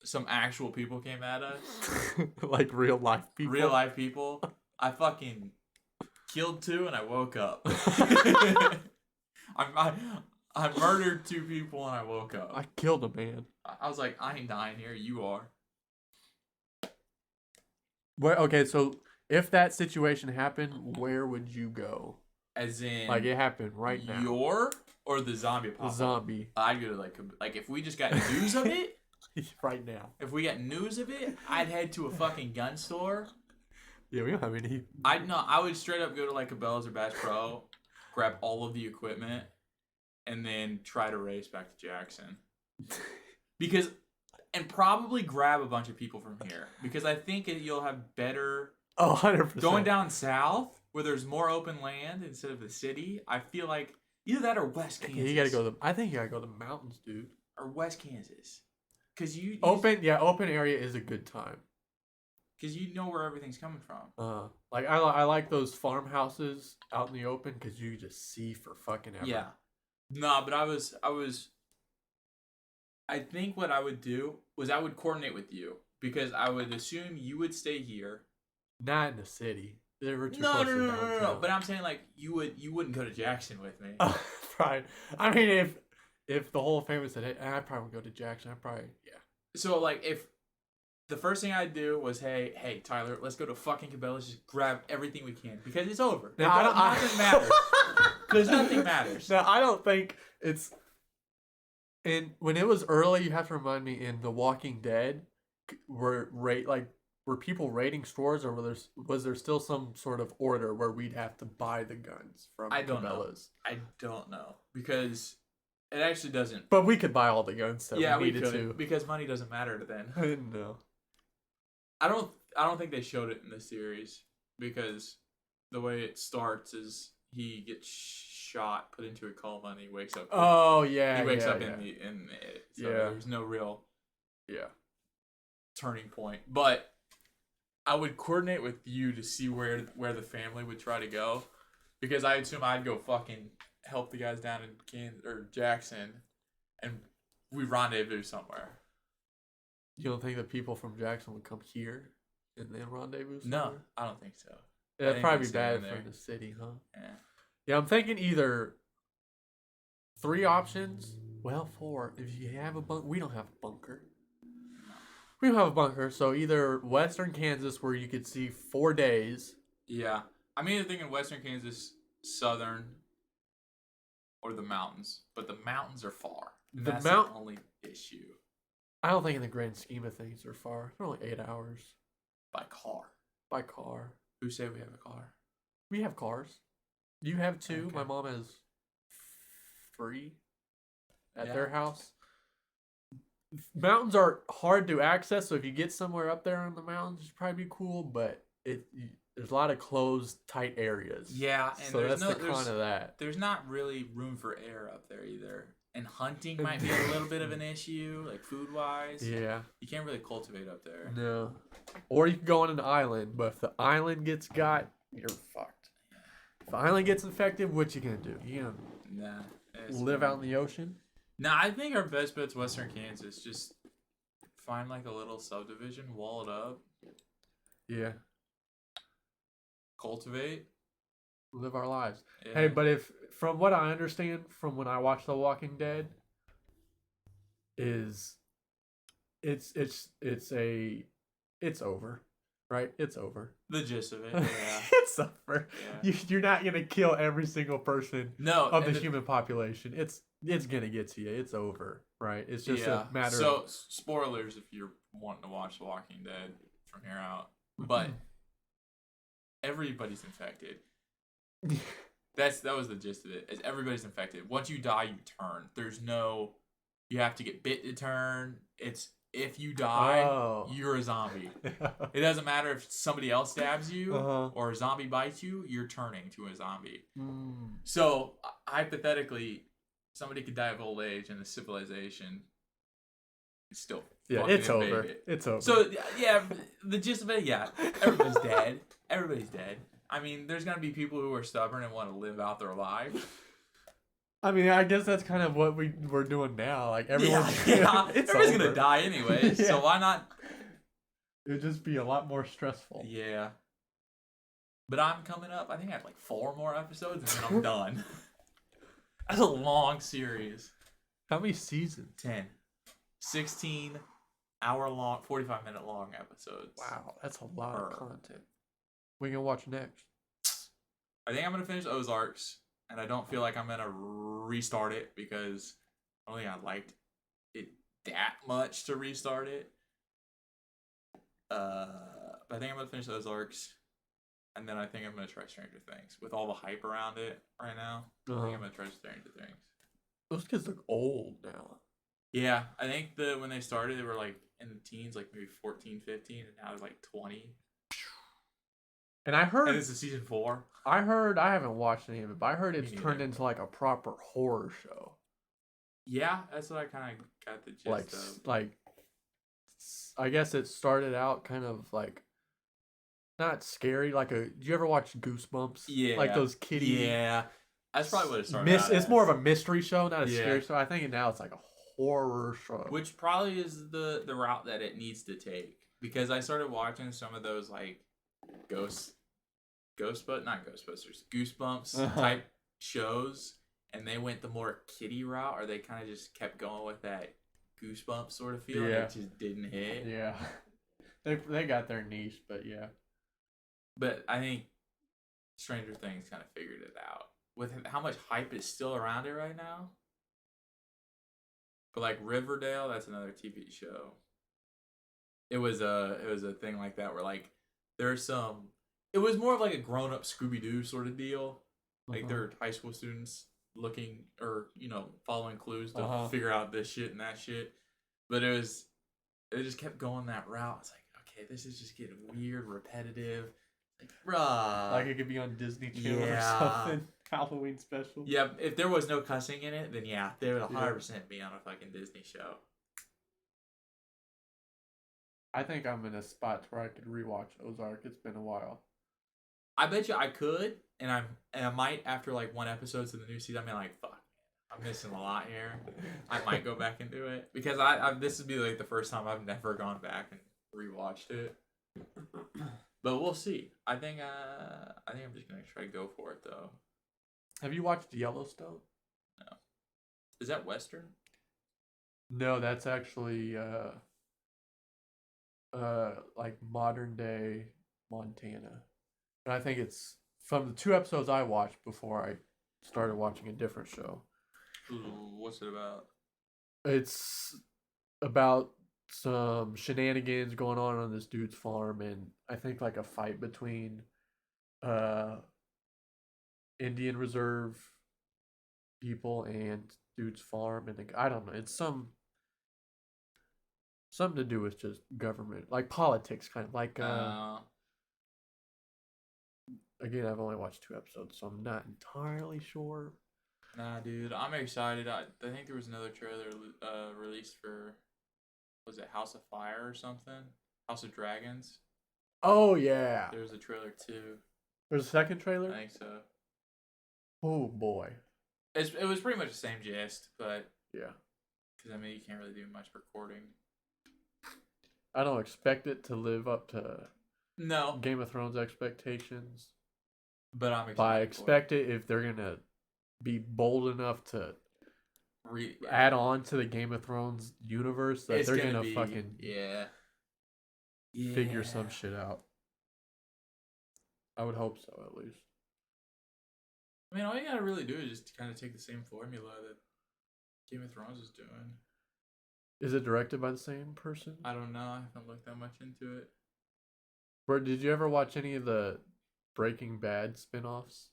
some actual people came at us. Like real life people? Real life people. I fucking killed 2 and I woke up. I murdered 2 people and I woke up. I killed a man. I was like, I ain't dying here. You are. Well, okay, so if that situation happened, where would you go? As in, like it happened right now. Or the zombie The zombie. I'd go to like if we just got news of it. Right now. If we got news of it, I'd head to a fucking gun store. Yeah, we don't have any. I would straight up go to like a Cabela's or Bass Pro, grab all of the equipment, and then try to race back to Jackson. And probably grab a bunch of people from here. Because I think you'll have better... Oh, 100%. Going down south, where there's more open land instead of the city, I feel like either that or West Kansas. You gotta go I think you gotta go to the mountains, dude. Or West Kansas. Because open area is a good time. Because you know where everything's coming from. Like I like those farmhouses out in the open because you just see for fucking ever. Yeah. No, but I think what I would do was I would coordinate with you because I would assume you would stay here. Not in the city. They were too no, close no, to no, downtown. no, no. But I'm saying like you wouldn't go to Jackson with me. Right. I mean, if the whole family said, "Hey, I probably would go to Jackson," yeah. So like if the first thing I'd do was, hey Tyler, let's go to fucking Cabela's, just grab everything we can because it's over. Now, nothing matters. Because nothing matters. Now I don't think it's. And when it was early, you have to remind me in The Walking Dead, were people raiding stores, or was there still some sort of order where we'd have to buy the guns from Cabela's? I don't know because it actually doesn't. But we could buy all the guns that we needed to because money doesn't matter then. No. I don't think they showed it in the series because the way it starts is he gets shot, put into a coma, and he wakes up. Oh yeah, he wakes yeah, up yeah. in it. So Yeah. there's no real Yeah. turning point. But I would coordinate with you to see where the family would try to go, because I assume I'd go fucking help the guys down in Kansas or Jackson, and we rendezvous somewhere. You don't think the people from Jackson would come here and then rendezvous? No, somewhere? I don't think so. That'd probably be stay bad in there. for the city, huh? Yeah. Yeah, I'm thinking either 3 options. Well, 4. If you have a bunker, we don't have a bunker. We don't have a bunker, so either Western Kansas, where you could see 4 days. Yeah, I'm either thinking Western Kansas, Southern, or the mountains. But the mountains are far. That's the only issue. I don't think in the grand scheme of things they're far. They're only 8 hours. By car. By car. Who said we have a car? We have cars. You have 2. Okay. My mom has 3 at their house. Mountains are hard to access, so if you get somewhere up there in the mountains, it'd probably be cool, but there's a lot of closed, tight areas. Yeah, and so that's the con of that. There's not really room for air up there either. And hunting might be a little bit of an issue, like food-wise. Yeah. You can't really cultivate up there. No. Or you can go on an island, but if the island gets got, you're fucked. If the island gets infected, what you gonna do? You gonna live out in the ocean? Nah, I think our best bet's Western Kansas. Just find like a little subdivision, wall it up. Yeah. Cultivate. Live our lives. Yeah. Hey, but if from what I understand from when I watched The Walking Dead, is it's over, right? It's over. The gist of it, yeah. It's over. Yeah. You're not gonna kill every single person of the human population. It's gonna get to you. It's over, right? It's just a matter of... So, spoilers if you're wanting to watch The Walking Dead from here out. But everybody's infected. That was the gist of it. Is everybody's infected. Once you die, you turn. There's no... You have to get bit to turn. It's... If you die, you're a zombie. It doesn't matter if somebody else stabs you or a zombie bites you, you're turning to a zombie. So, hypothetically, somebody could die of old age in a civilization. It's still it's over. It's over. So, yeah, the gist of it, everybody's dead. Everybody's dead. I mean, there's going to be people who are stubborn and want to live out their life. I mean, I guess that's kind of what we're doing now. Like everyone's everybody's gonna die anyway, so why not? It'd just be a lot more stressful. Yeah. But I'm coming up. I think I have like 4 more episodes, and then I'm done. That's a long series. How many seasons? 10. 16 hour long, 45-minute long episodes. Wow, that's a lot of content. What are you gonna watch next? I think I'm gonna finish Ozarks. And I don't feel like I'm going to restart it because I don't think I liked it that much to restart it. But I think I'm going to finish Ozarks. And then I think I'm going to try Stranger Things. With all the hype around it right now, I think I'm going to try Stranger Things. Those kids look old now. Yeah, I think when they started, they were like in the teens, like maybe 14, 15, and now they're like 20. And I heard... And this is season 4. I haven't watched any of it, but I heard it's turned into like a proper horror show. Yeah, that's what I kind of got the gist of. Like, I guess it started out kind of like, not scary, like do you ever watch Goosebumps? Yeah. Like those kitty... Yeah. That's probably what it started out It's as. more of a mystery show, not a scary show. I think now it's like a horror show. Which probably is the route that it needs to take. Because I started watching some of those like Goosebumps type shows, and they went the more kiddie route, or they kind of just kept going with that Goosebumps sort of feel. It just didn't hit. Yeah, they got their niche, but yeah. But I think Stranger Things kind of figured it out with how much hype is still around it right now. But like Riverdale, that's another TV show. It was a thing like that where like there's some. It was more of like a grown-up Scooby-Doo sort of deal. Like they're high school students looking or, following clues to figure out this shit and that shit. But it just kept going that route. It's like, okay, this is just getting weird, repetitive. Bruh. Like it could be on Disney Channel or Yeah. something. Halloween special. Yeah, if there was no cussing in it, then yeah, they would 100% be on a fucking Disney show. I think I'm in a spot where I could rewatch Ozark. It's been a while. I bet you I could, and I might after like one episode of the new season. I'm like, fuck, I'm missing a lot here. I might go back and do it because I this would be like the first time I've never gone back and rewatched it. But we'll see. I think I'm just gonna try to go for it though. Have you watched Yellowstone? No. Is that Western? No, that's actually like modern day Montana. And I think it's from the 2 episodes I watched before I started watching a different show. Ooh, what's it about? It's about some shenanigans going on this dude's farm, and I think like a fight between Indian Reserve people and dude's farm, and I don't know. It's something to do with just government, like politics, kind of like. Again, I've only watched 2 episodes, so I'm not entirely sure. Nah, dude, I'm excited. I think there was another trailer released for, was it House of Fire or something? House of Dragons. Oh yeah. There was a trailer too. There's a second trailer? I think so. Oh boy. It was pretty much the same gist, but yeah. Because I mean, you can't really do much recording. I don't expect it to live up to no Game of Thrones expectations. But I'm excited. But I expect it if they're gonna be bold enough to add on to the Game of Thrones universe, that they're gonna fucking figure some shit out. I would hope so, at least. I mean, all you gotta really do is just kind of take the same formula that Game of Thrones is doing. Is it directed by the same person? I don't know. I haven't looked that much into it. Bro, did you ever watch any of the Breaking Bad spin-offs?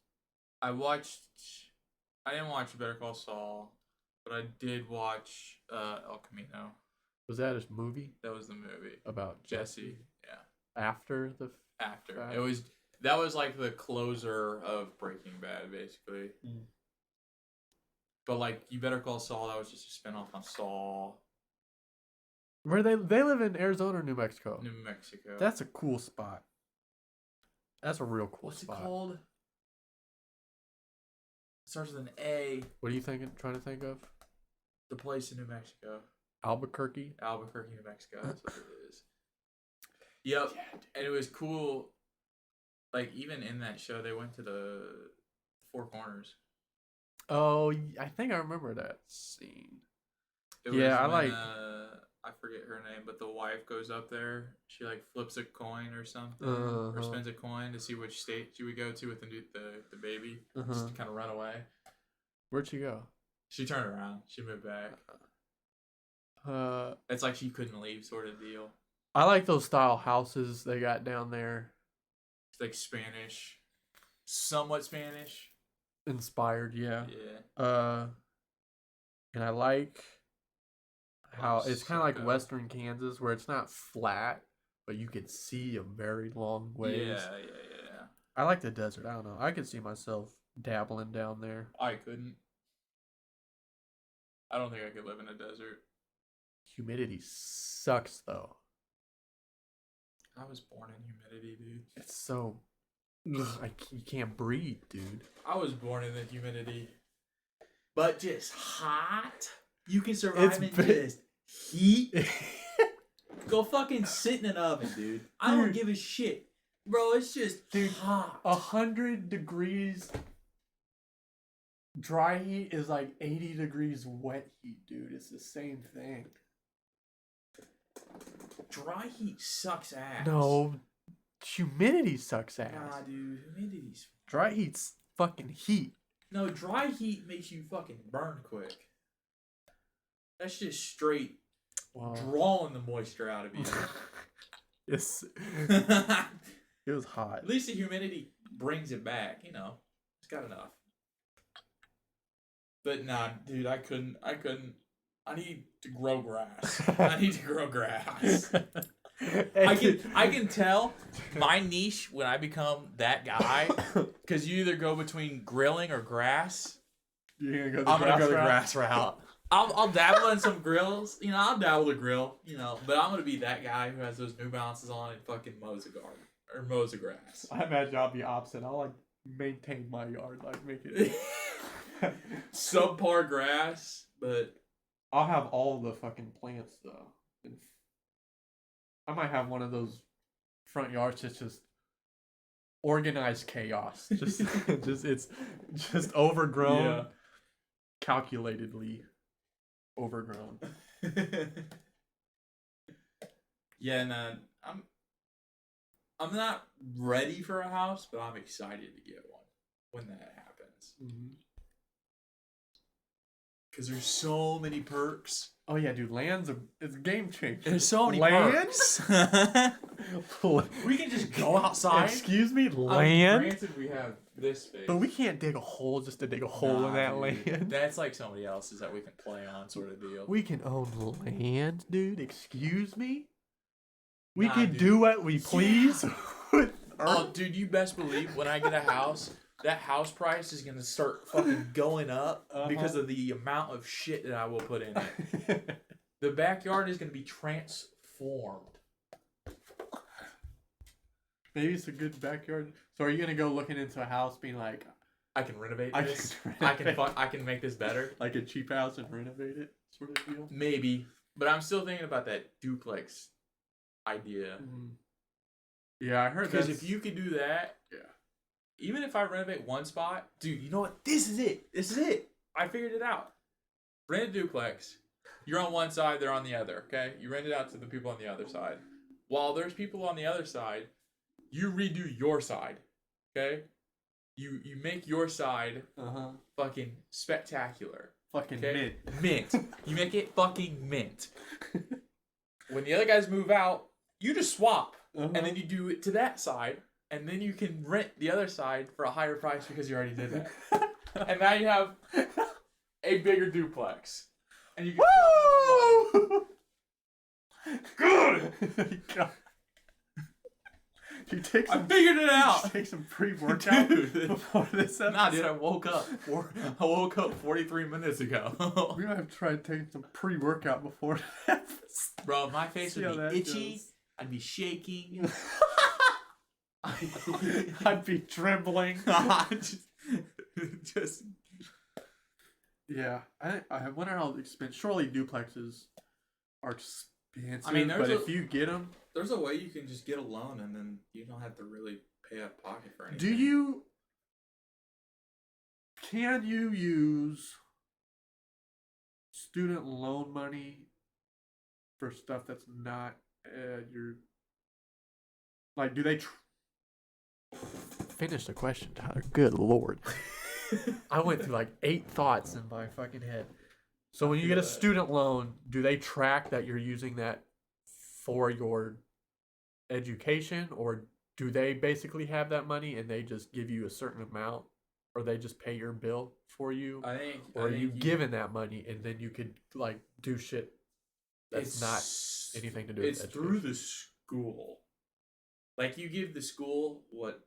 I didn't watch Better Call Saul, but I did watch El Camino. Was that a movie? That was the movie about Jesse. Yeah. After it was that was like the closer of Breaking Bad, basically. Mm. But like You Better Call Saul, that was just a spin-off on Saul. Where they live in Arizona or New Mexico? New Mexico. That's a cool spot. That's a real cool spot. What's it called? It starts with an A. What are you trying to think of? The place in New Mexico. Albuquerque, New Mexico. That's what it is. Yep. Yeah, and it was cool. Like, even in that show, they went to the Four Corners. Oh, I think I remember that scene. I like. I forget her name, but the wife goes up there. She like flips a coin or something, or spends a coin to see which state she would go to with the baby. Just to kind of run away. Where'd she go? She turned around. She moved back. It's like she couldn't leave, sort of deal. I like those style houses they got down there. It's like Spanish, somewhat Spanish inspired. Yeah. Yeah. And I like how it's kind of like Western Kansas, where it's not flat, but you could see a very long ways. Yeah. I like the desert. I don't know. I could see myself dabbling down there. I couldn't. I don't think I could live in a desert. Humidity sucks, though. I was born in humidity, dude. It's so... you can't breathe, dude. I was born in the humidity. But just hot? You can survive in just heat? Go fucking sit in an oven, dude. I don't give a shit. Bro, it's just hot. 100 degrees dry heat is like 80 degrees wet heat, dude. It's the same thing. Dry heat sucks ass. No, humidity sucks ass. Nah, dude, humidity's... Dry heat's fucking heat. No, dry heat makes you fucking burn quick. That's just straight drawing the moisture out of you. Yes. It was hot. At least the humidity brings it back, you know. It's got enough. But nah, dude, I couldn't. I need to grow grass. I need to grow grass. I can tell my niche when I become that guy, because you either go between grilling or grass. You're gonna go I'm gonna go the grass route. I'll dabble in some grills, I'll dabble the grill, but I'm gonna be that guy who has those New Balances on and fucking mows a garden or mows a grass. I imagine I'll be opposite. I'll like maintain my yard, like make it subpar grass, but I'll have all the fucking plants though. And I might have one of those front yards that's just organized chaos. Just it's just overgrown, calculatedly overgrown. Yeah, no, I'm not ready for a house, but I'm excited to get one when that happens. Because there's so many perks. Oh yeah, dude, it's a game changer. There's so many perks. We can just go outside. Excuse me, land. Granted, we have this space, but we can't dig a hole just to dig a hole in that land. That's like somebody else's that we can play on, sort of deal. We can own land, dude. Excuse me. We can do what we please. Yeah. Oh, dude, you best believe when I get a house, that house price is gonna start fucking going up because of the amount of shit that I will put in it. The backyard is gonna be transformed. Maybe it's a good backyard. So are you gonna go looking into a house, being like, I can renovate this. I can make this better. Like a cheap house and renovate it, sort of deal. Maybe, but I'm still thinking about that duplex idea. Yeah, I heard that. Because if you could do that, even if I renovate one spot, dude, you know what? This is it. I figured it out. Rent a duplex. You're on one side, they're on the other, okay? You rent it out to the people on the other side. While there's people on the other side, you redo your side, okay? You make your side fucking spectacular. Fucking mint. You make it fucking mint. When the other guys move out, you just swap. And then you do it to that side. And then you can rent the other side for a higher price because you already did that. And now you have a bigger duplex. And you can Woo! Good! I figured it out. Take some pre-workout before this episode. Nah, dude, I woke up 43 minutes ago. We're gonna have to try taking some pre-workout before that. Bro, my face would be itchy. Goes. I'd be shaking. I'd be trembling. just. Yeah, I wonder how expensive. Surely duplexes are expensive. I mean, but if you get them, there's a way you can just get a loan and then you don't have to really pay out of pocket for anything. Can you use student loan money for stuff that's not your? Like, do they? Finish the question, Tyler. Good lord. I went through like 8 thoughts in my fucking head. So when you get a student loan, do they track that you're using that for your education, or do they basically have that money and they just give you a certain amount, or they just pay your bill for you? Or are you given that money and then you could like do shit that's not anything to do with education? It's through the school. Like, you give the school what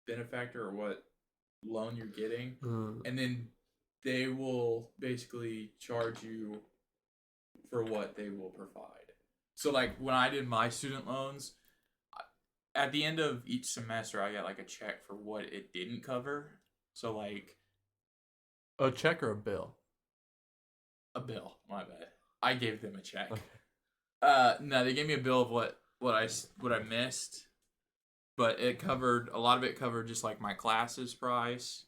benefactor or what loan you're getting, and then they will basically charge you for what they will provide. So, like, when I did my student loans, at the end of each semester, I got, like, a check for what it didn't cover. So, like... A check or a bill? A bill. My bad. I gave them a check. Okay. No, they gave me a bill of what I missed. But a lot of it covered just like my classes price.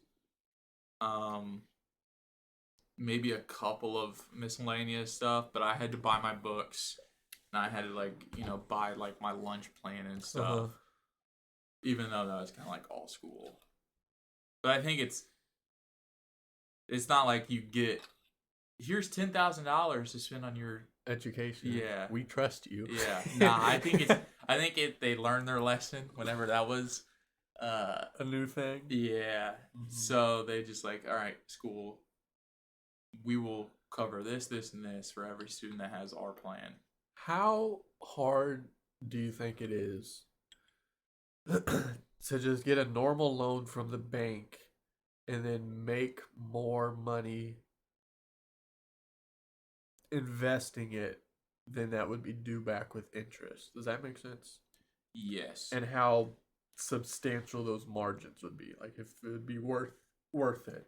Maybe a couple of miscellaneous stuff, but I had to buy my books. And I had to buy like my lunch plan and stuff. Even though that was kind of like all school. But I think it's not like you get, here's $10,000 to spend on your education. Yeah. We trust you. Yeah. Nah, I think they learned their lesson whenever that was a new thing. Yeah. So they just like, all right, school, we will cover this, and this for every student that has our plan. How hard do you think it is to just get a normal loan from the bank and then make more money investing it than that would be due back with interest? Does that make sense? Yes. And how substantial those margins would be, like if it would be worth it.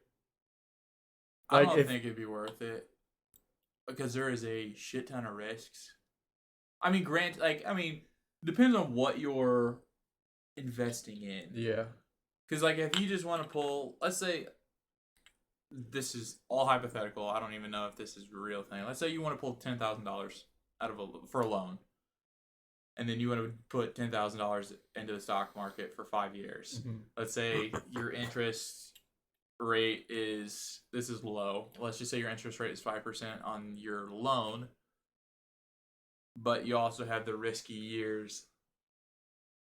I Like, don't think it'd be worth it because there is a shit ton of risks. I mean, depends on what you're investing in. Yeah. Because, like, if you just want to pull, let's say, this is all hypothetical. I don't even know if this is a real thing. Let's say you want to pull $10,000 for a loan, and then you want to put $10,000 into the stock market for 5 years. Mm-hmm. Let's say your interest rate is low. Let's just say your interest rate is 5% on your loan, but you also have the risky years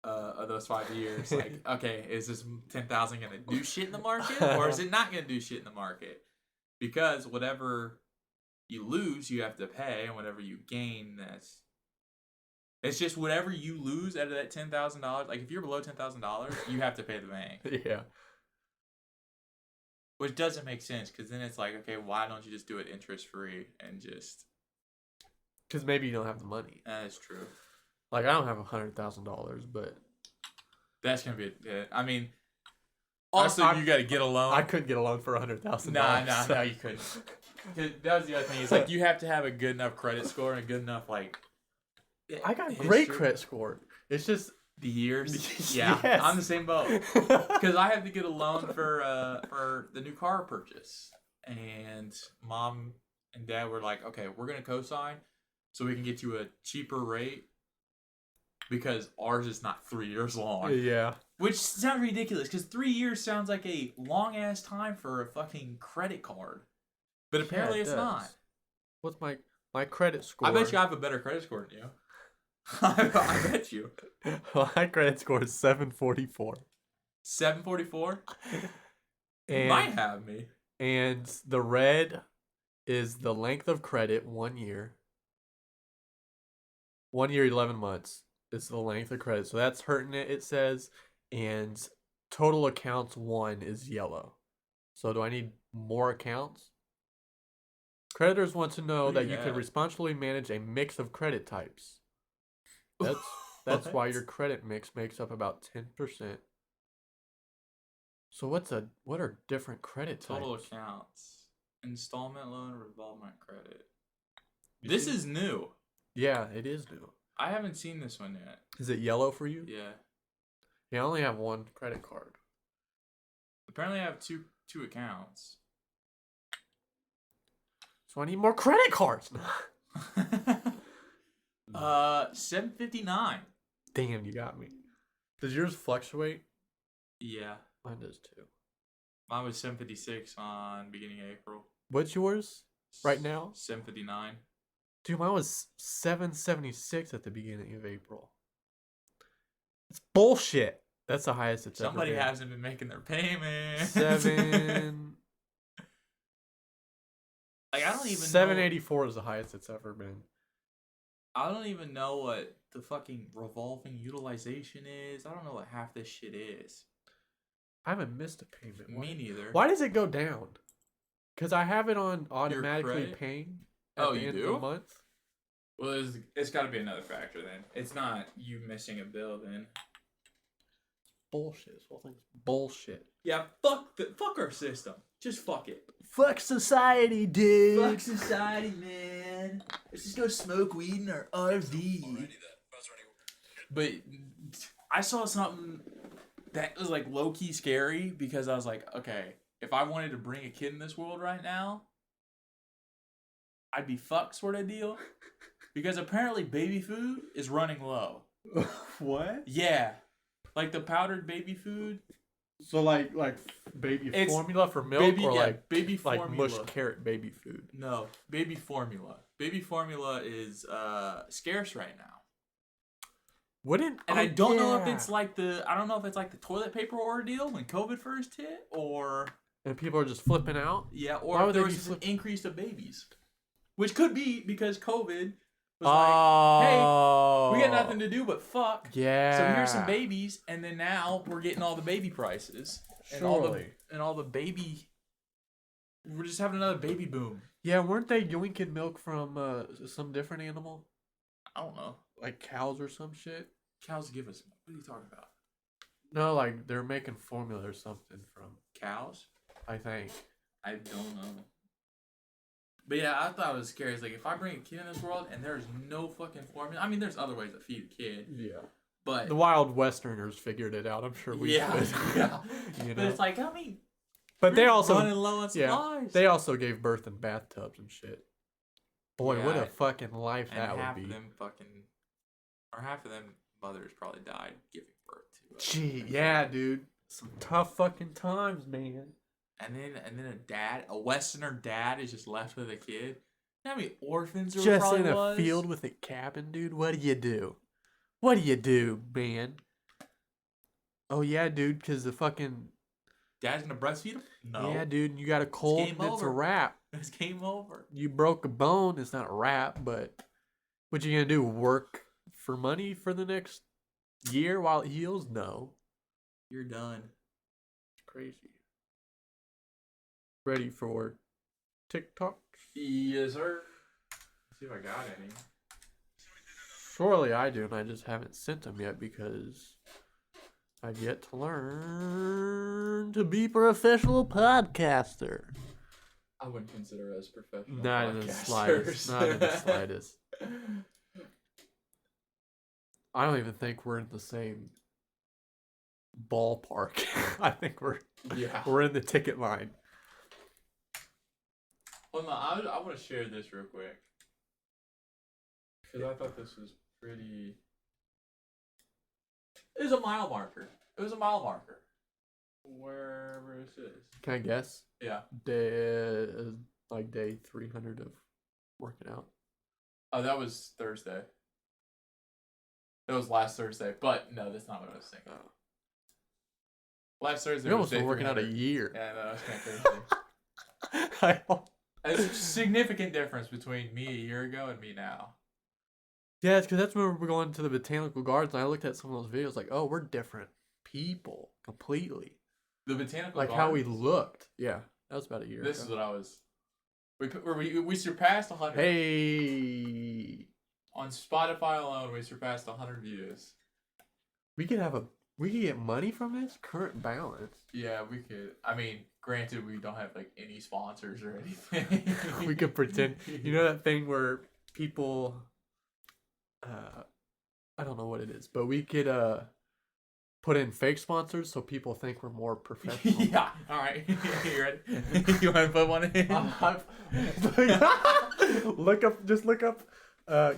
of those 5 years. Like, okay, is this 10,000 gonna do shit in the market, or is it not gonna do shit in the market? Because whatever you lose, you have to pay, and whatever you gain, it's just whatever you lose out of that $10,000. Like, if you're below $10,000, you have to pay the bank. Yeah. Which doesn't make sense, because then it's like, okay, why don't you just do it interest free and just? Because maybe you don't have the money. That's true. Like, I don't have $100,000, but That's gonna be it. I mean, also you got to get a loan. I couldn't get a loan for $100,000. No, you couldn't. 'Cause that was the other thing. It's like you have to have a good enough credit score and a good enough like. I got great credit score. It's just the years. Yeah, yes. I'm the same boat. Because I have to get a loan for the new car purchase, and mom and dad were like, "Okay, we're gonna co-sign, so we can get you a cheaper rate." Because ours is not 3 years long. Yeah. Which sounds ridiculous, because 3 years sounds like a long-ass time for a fucking credit card. But apparently it's not. What's my credit score? I bet you I have a better credit score than you. I bet you. My credit score is 744. 744? You And, might have me. And the red is the length of credit, 1 year. 1 year, 11 months. It's the length of credit. So that's hurting it, it says. And total accounts 1 is yellow. So do I need more accounts? Creditors want to know that you can responsibly manage a mix of credit types. That's why your credit mix makes up about 10%. So what are different credit types? Total accounts. Installment loan, revolving credit. This is new. Yeah, it is new. I haven't seen this one yet. Is it yellow for you? Yeah. Yeah, I only have 1 credit card. Apparently I have two accounts. So I need more credit cards. 759. Damn, you got me. Does yours fluctuate? Yeah. Mine does too. Mine was 756 on beginning of April. What's yours right now? 759. Dude, mine was 776 at the beginning of April. It's bullshit. That's the highest it's Somebody ever been. hasn't been making their payments. 7. Like, I don't even 784 is the highest it's ever been. I don't even know what the fucking revolving utilization is. I don't know what half this shit is. I haven't missed a payment. Me neither. Why does it go down? Because I have it on automatically paying at the end of the month. Well, it's got to be another factor then. It's not you missing a bill then. Bullshit. This whole thing's bullshit. Yeah, fuck our system. Just fuck it. Fuck society, dude. Fuck society, man. Let's just go smoke weed in our RV. But I saw something that was like low-key scary, because I was like, okay, if I wanted to bring a kid in this world right now, I'd be fucked, sort of deal. Because apparently baby food is running low. What? Yeah. Like the powdered baby food. So like baby formula for milk, baby formula. Like mush carrot baby food? No, baby formula. Baby formula is scarce right now. I don't know if it's like the toilet paper ordeal when COVID first hit, or and people are just flipping out. Yeah, or if there was an increase of babies, which could be because COVID was like, hey, Oh, we got nothing to do but fuck. Yeah. So here's some babies, and then now we're getting all the baby prices and Surely. all the baby. We're just having another baby boom. Yeah, weren't they yoinking milk from some different animal? I don't know. Like cows or some shit? Cows give us. What are you talking about? No, like they're making formula or something from Cows? I think. I don't know. But yeah, I thought it was scary. It's like if I bring a kid in this world and there's no fucking formula. I mean, there's other ways to feed a kid. Yeah. But The wild westerners figured it out. I'm sure we yeah, could. yeah. You know? But it's like, I mean, But they also running low on supplies. they also gave birth in bathtubs and shit. Boy, what Yeah, a fucking life and that half would of be. them fucking, or half of them mothers probably died giving birth to. Gee, yeah, dude. Some tough fucking times, man. And then a Westerner dad is just left with a kid. You know how many orphans there Just probably in a was? field with a cabin, dude. What do you do? What do you do, man? Oh yeah, dude, because the fucking Dad's gonna breastfeed him? No. yeah, dude. You got a cold, game and it's a over. wrap. It's game over. You broke a bone. It's not a wrap, but what you gonna do? Work for money for the next year while it heals? No, You're done. it's crazy. Ready for TikTok? Yes, sir. Let's see if I got any. Surely I do, and I just haven't sent them yet because I've yet to learn to be a professional podcaster. I wouldn't consider us professional Not in the slightest. Not in the slightest. I don't even think we're in the same ballpark. I think we're in the ticket line. Well, no, I want to share this real quick because I thought this was pretty. It was a mile marker. It was a mile marker. Wherever this is. Can I guess? Yeah. Day 300 of working out. Oh, that was Thursday. That was last Thursday, but no, that's not what I was thinking. Oh. Last Thursday. We was almost day been working out a 300. year. Yeah, no, that's kind of crazy. There's a significant difference between me a year ago and me now. Yeah, it's because that's when we were going to the botanical gardens. And I looked at some of those videos, like, oh, we're different people completely. The botanical like gardens, how we looked. Yeah, that was about a year This ago. is what I was. We surpassed 100. Hey, On Spotify alone, we surpassed 100 views. we could get money from this current balance. Yeah, we could. I mean, granted, we don't have like any sponsors or anything. We could pretend. You know that thing where people, I don't know what it is, but we could put in fake sponsors so people think we're more professional. Yeah. All right. You ready? You want to put one in? Look up,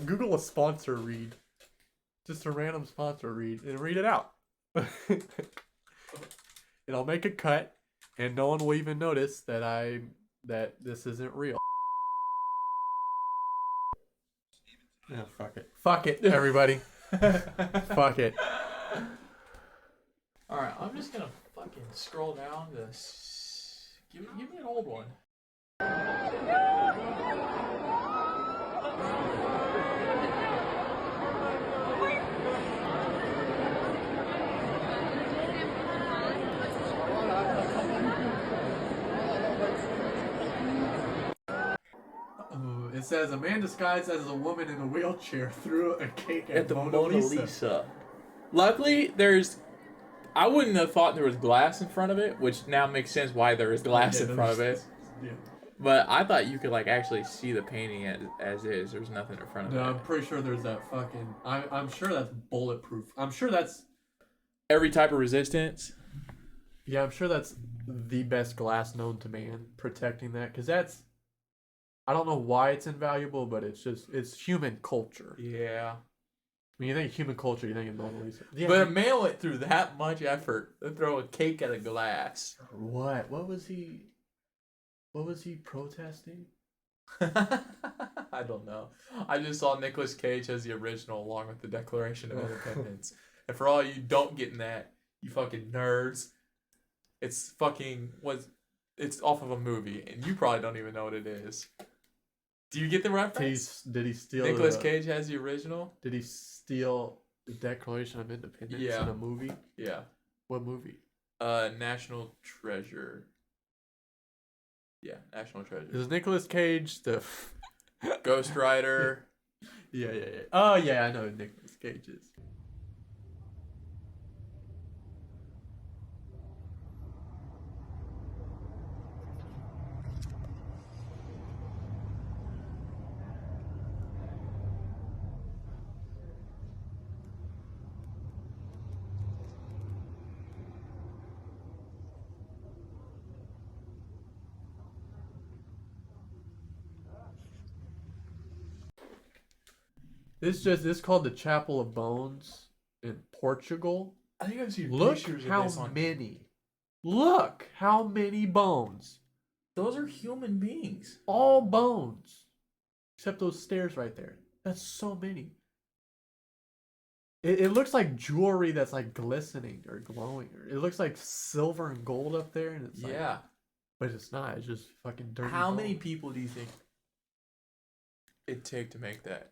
Google a sponsor read. Just a random sponsor read and read it out. And I'll make a cut, and no one will even notice that this isn't real. Yeah, fuck it, everybody. Fuck it. All right, I'm just gonna fucking scroll down this. Give me an old one. It says a man disguised as a woman in a wheelchair threw a cake at the Mona Lisa. Luckily, I wouldn't have thought there was glass in front of it, which now makes sense why there is glass in front of it. Yeah. But I thought you could like actually see the painting as is. There's nothing in front of it. No, I'm pretty sure there's that fucking. I'm sure that's bulletproof. I'm sure that's. Every type of resistance. Yeah, I'm sure that's the best glass known to man, protecting that, because that's. I don't know why it's invaluable, but it's human culture. Yeah. When you think human culture, you think of Mona Lisa. Yeah, But mail it through that much effort to throw a cake at a glass. What? What was he protesting? I don't know. I just saw Nicolas Cage as the original along with the Declaration of Independence. And for all you don't get in that, you fucking nerds, it's off of a movie, and you probably don't even know what it is. Do you get the reference? Did he steal? Nicolas Cage has the original. Did he steal the Declaration of Independence in a movie? Yeah. What movie? National Treasure. Yeah, National Treasure. Is Nicolas Cage the Ghost Rider? Yeah. Oh yeah, I know who Nicolas Cage is. This called the Chapel of Bones in Portugal. I think I've seen Look pictures how of this on. many. Look how many bones. Those are human beings. All bones. Except those stairs right there. That's so many. It looks like jewelry that's like glistening or glowing. It looks like silver and gold up there, and it's like, Yeah. but it's not. It's just fucking dirty. How bone. many people do you think it'd take to make that?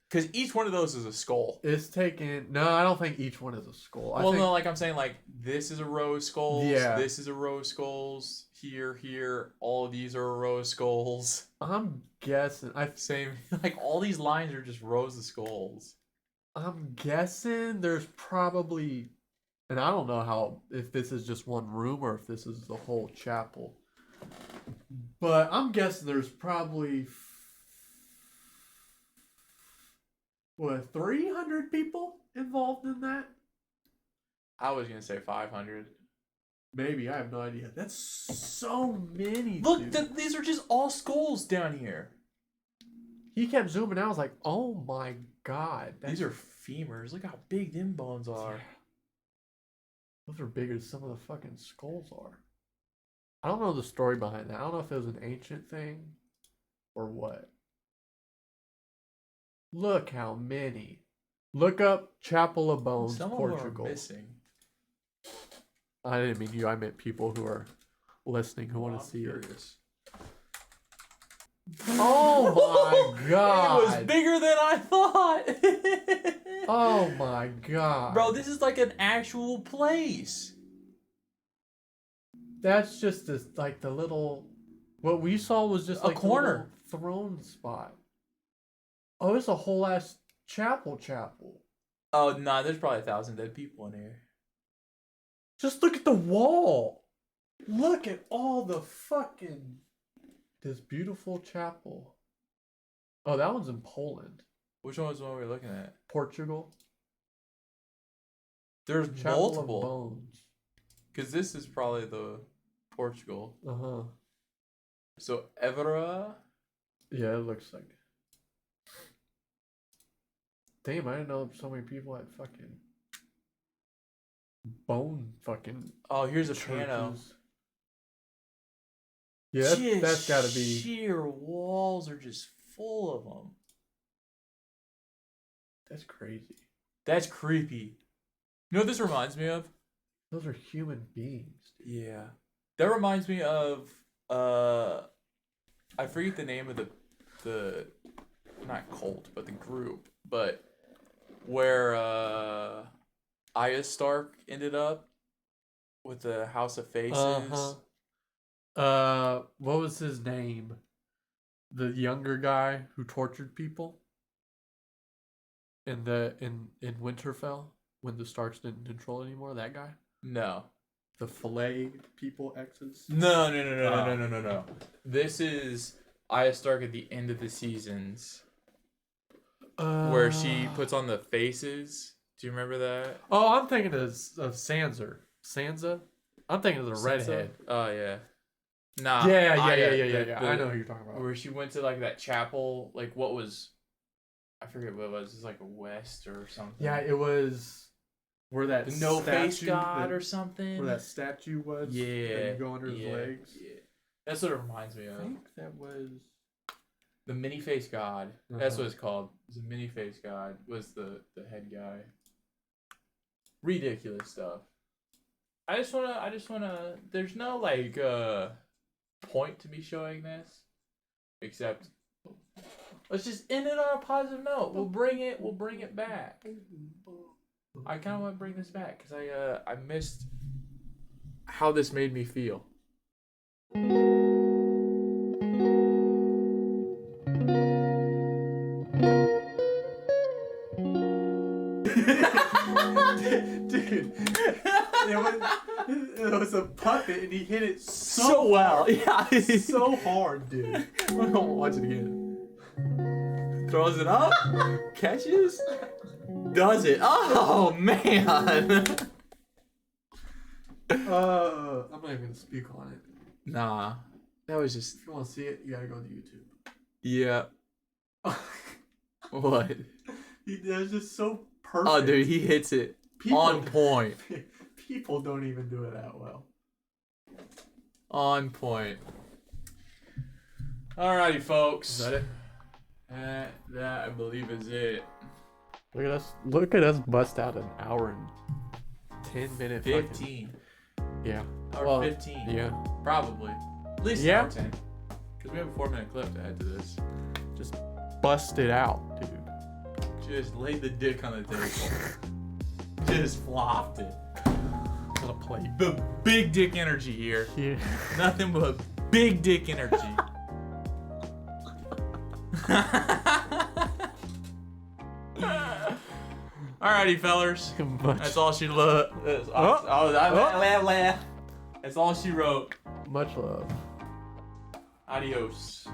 Because each one of those is a skull. It's taken. No, I don't think each one is a skull. Well, no, like I'm saying, like this is a row of skulls. Yeah. This is a row of skulls. Here. All of these are a row of skulls. I'm guessing. Same. Like all these lines are just rows of skulls. I'm guessing there's probably, and I don't know how if this is just one room or if this is the whole chapel. But I'm guessing there's probably 300 people involved in that? I was gonna say 500. Maybe, I have no idea. That's so many. Look, these are just all skulls down here. He kept zooming out. I was like, oh my god. These are femurs. Look how big them bones are. Yeah. Those are bigger than some of the fucking skulls are. I don't know the story behind that. I don't know if it was an ancient thing or what. Look how many. Look up Chapel of Bones, Some Portugal. of them are missing. I didn't mean you. I meant people who are listening who want to see it. Oh my god! It was bigger than I thought. Oh my god! Bro, this is like an actual place. That's just like the little. What we saw was just A like corner the throne spot. Oh, it's a whole ass chapel. Oh nah, there's probably 1,000 dead people in here. Just look at the wall. Look at all the fucking. This beautiful chapel. Oh, that one's in Poland. Which one was the one we were looking at? Portugal. There's Chapel multiple. of Bones. Because this is probably the Portugal. Uh-huh. So Evora. Yeah, it looks like. Damn, I didn't know so many people had fucking bone fucking. Oh, here's a churches. piano. Yeah, that's gotta be. Sheer walls are just full of them. That's crazy. That's creepy. You know what this reminds me of? Those are human beings. Yeah. That reminds me of I forget the name of the not cult, but the group, but where Arya Stark ended up with the House of Faces. What was his name? The younger guy who tortured people in Winterfell when the Starks didn't control anymore. That guy. No. The Filet people exes. No. This is Arya Stark at the end of the seasons, where she puts on the faces. Do you remember that? Oh, I'm thinking of Sansa. Sansa. I'm thinking of the redhead. Oh yeah. Nah. Yeah. I know who you're talking about. Where she went to like that chapel, like what was, I forget what it was. It's like a west or something. Yeah, it was where that the no face statue, god or something. Where that statue was. Yeah. And you go under his legs. Yeah. That's what it reminds me of. I think that was the mini face god. That's what it's called. The mini face god was the head guy. Ridiculous stuff. I just wanna there's no like point to me showing this. Except, let's just end it on a positive note. We'll bring it back. I kind of want to bring this back because I missed how this made me feel. Dude, it was a puppet and he hit it So well. Yeah. so hard, dude. I'm gonna watch it again. Throws it up, catches, does it. Oh man. I'm not even gonna speak on it. Nah, that was just. If you want to see it, you gotta go to YouTube. Yeah. What? That was just so perfect. Oh, dude, he hits it on point. People don't even do it that well. On point. Alrighty, folks. Is that it? That I believe is it. Look at us bust out an hour and 10 minutes. 15. Yeah. Hour 15. Yeah. Probably. At least Yeah. an hour 10. Because we have a 4-minute clip to add to this. Just bust it out, dude. Just laid the dick on the table. Just flopped it. On a plate. The big dick energy here. Yeah. Nothing but big dick energy. Alrighty, fellers. That's all she wrote. That's all she wrote. Much love. Adios.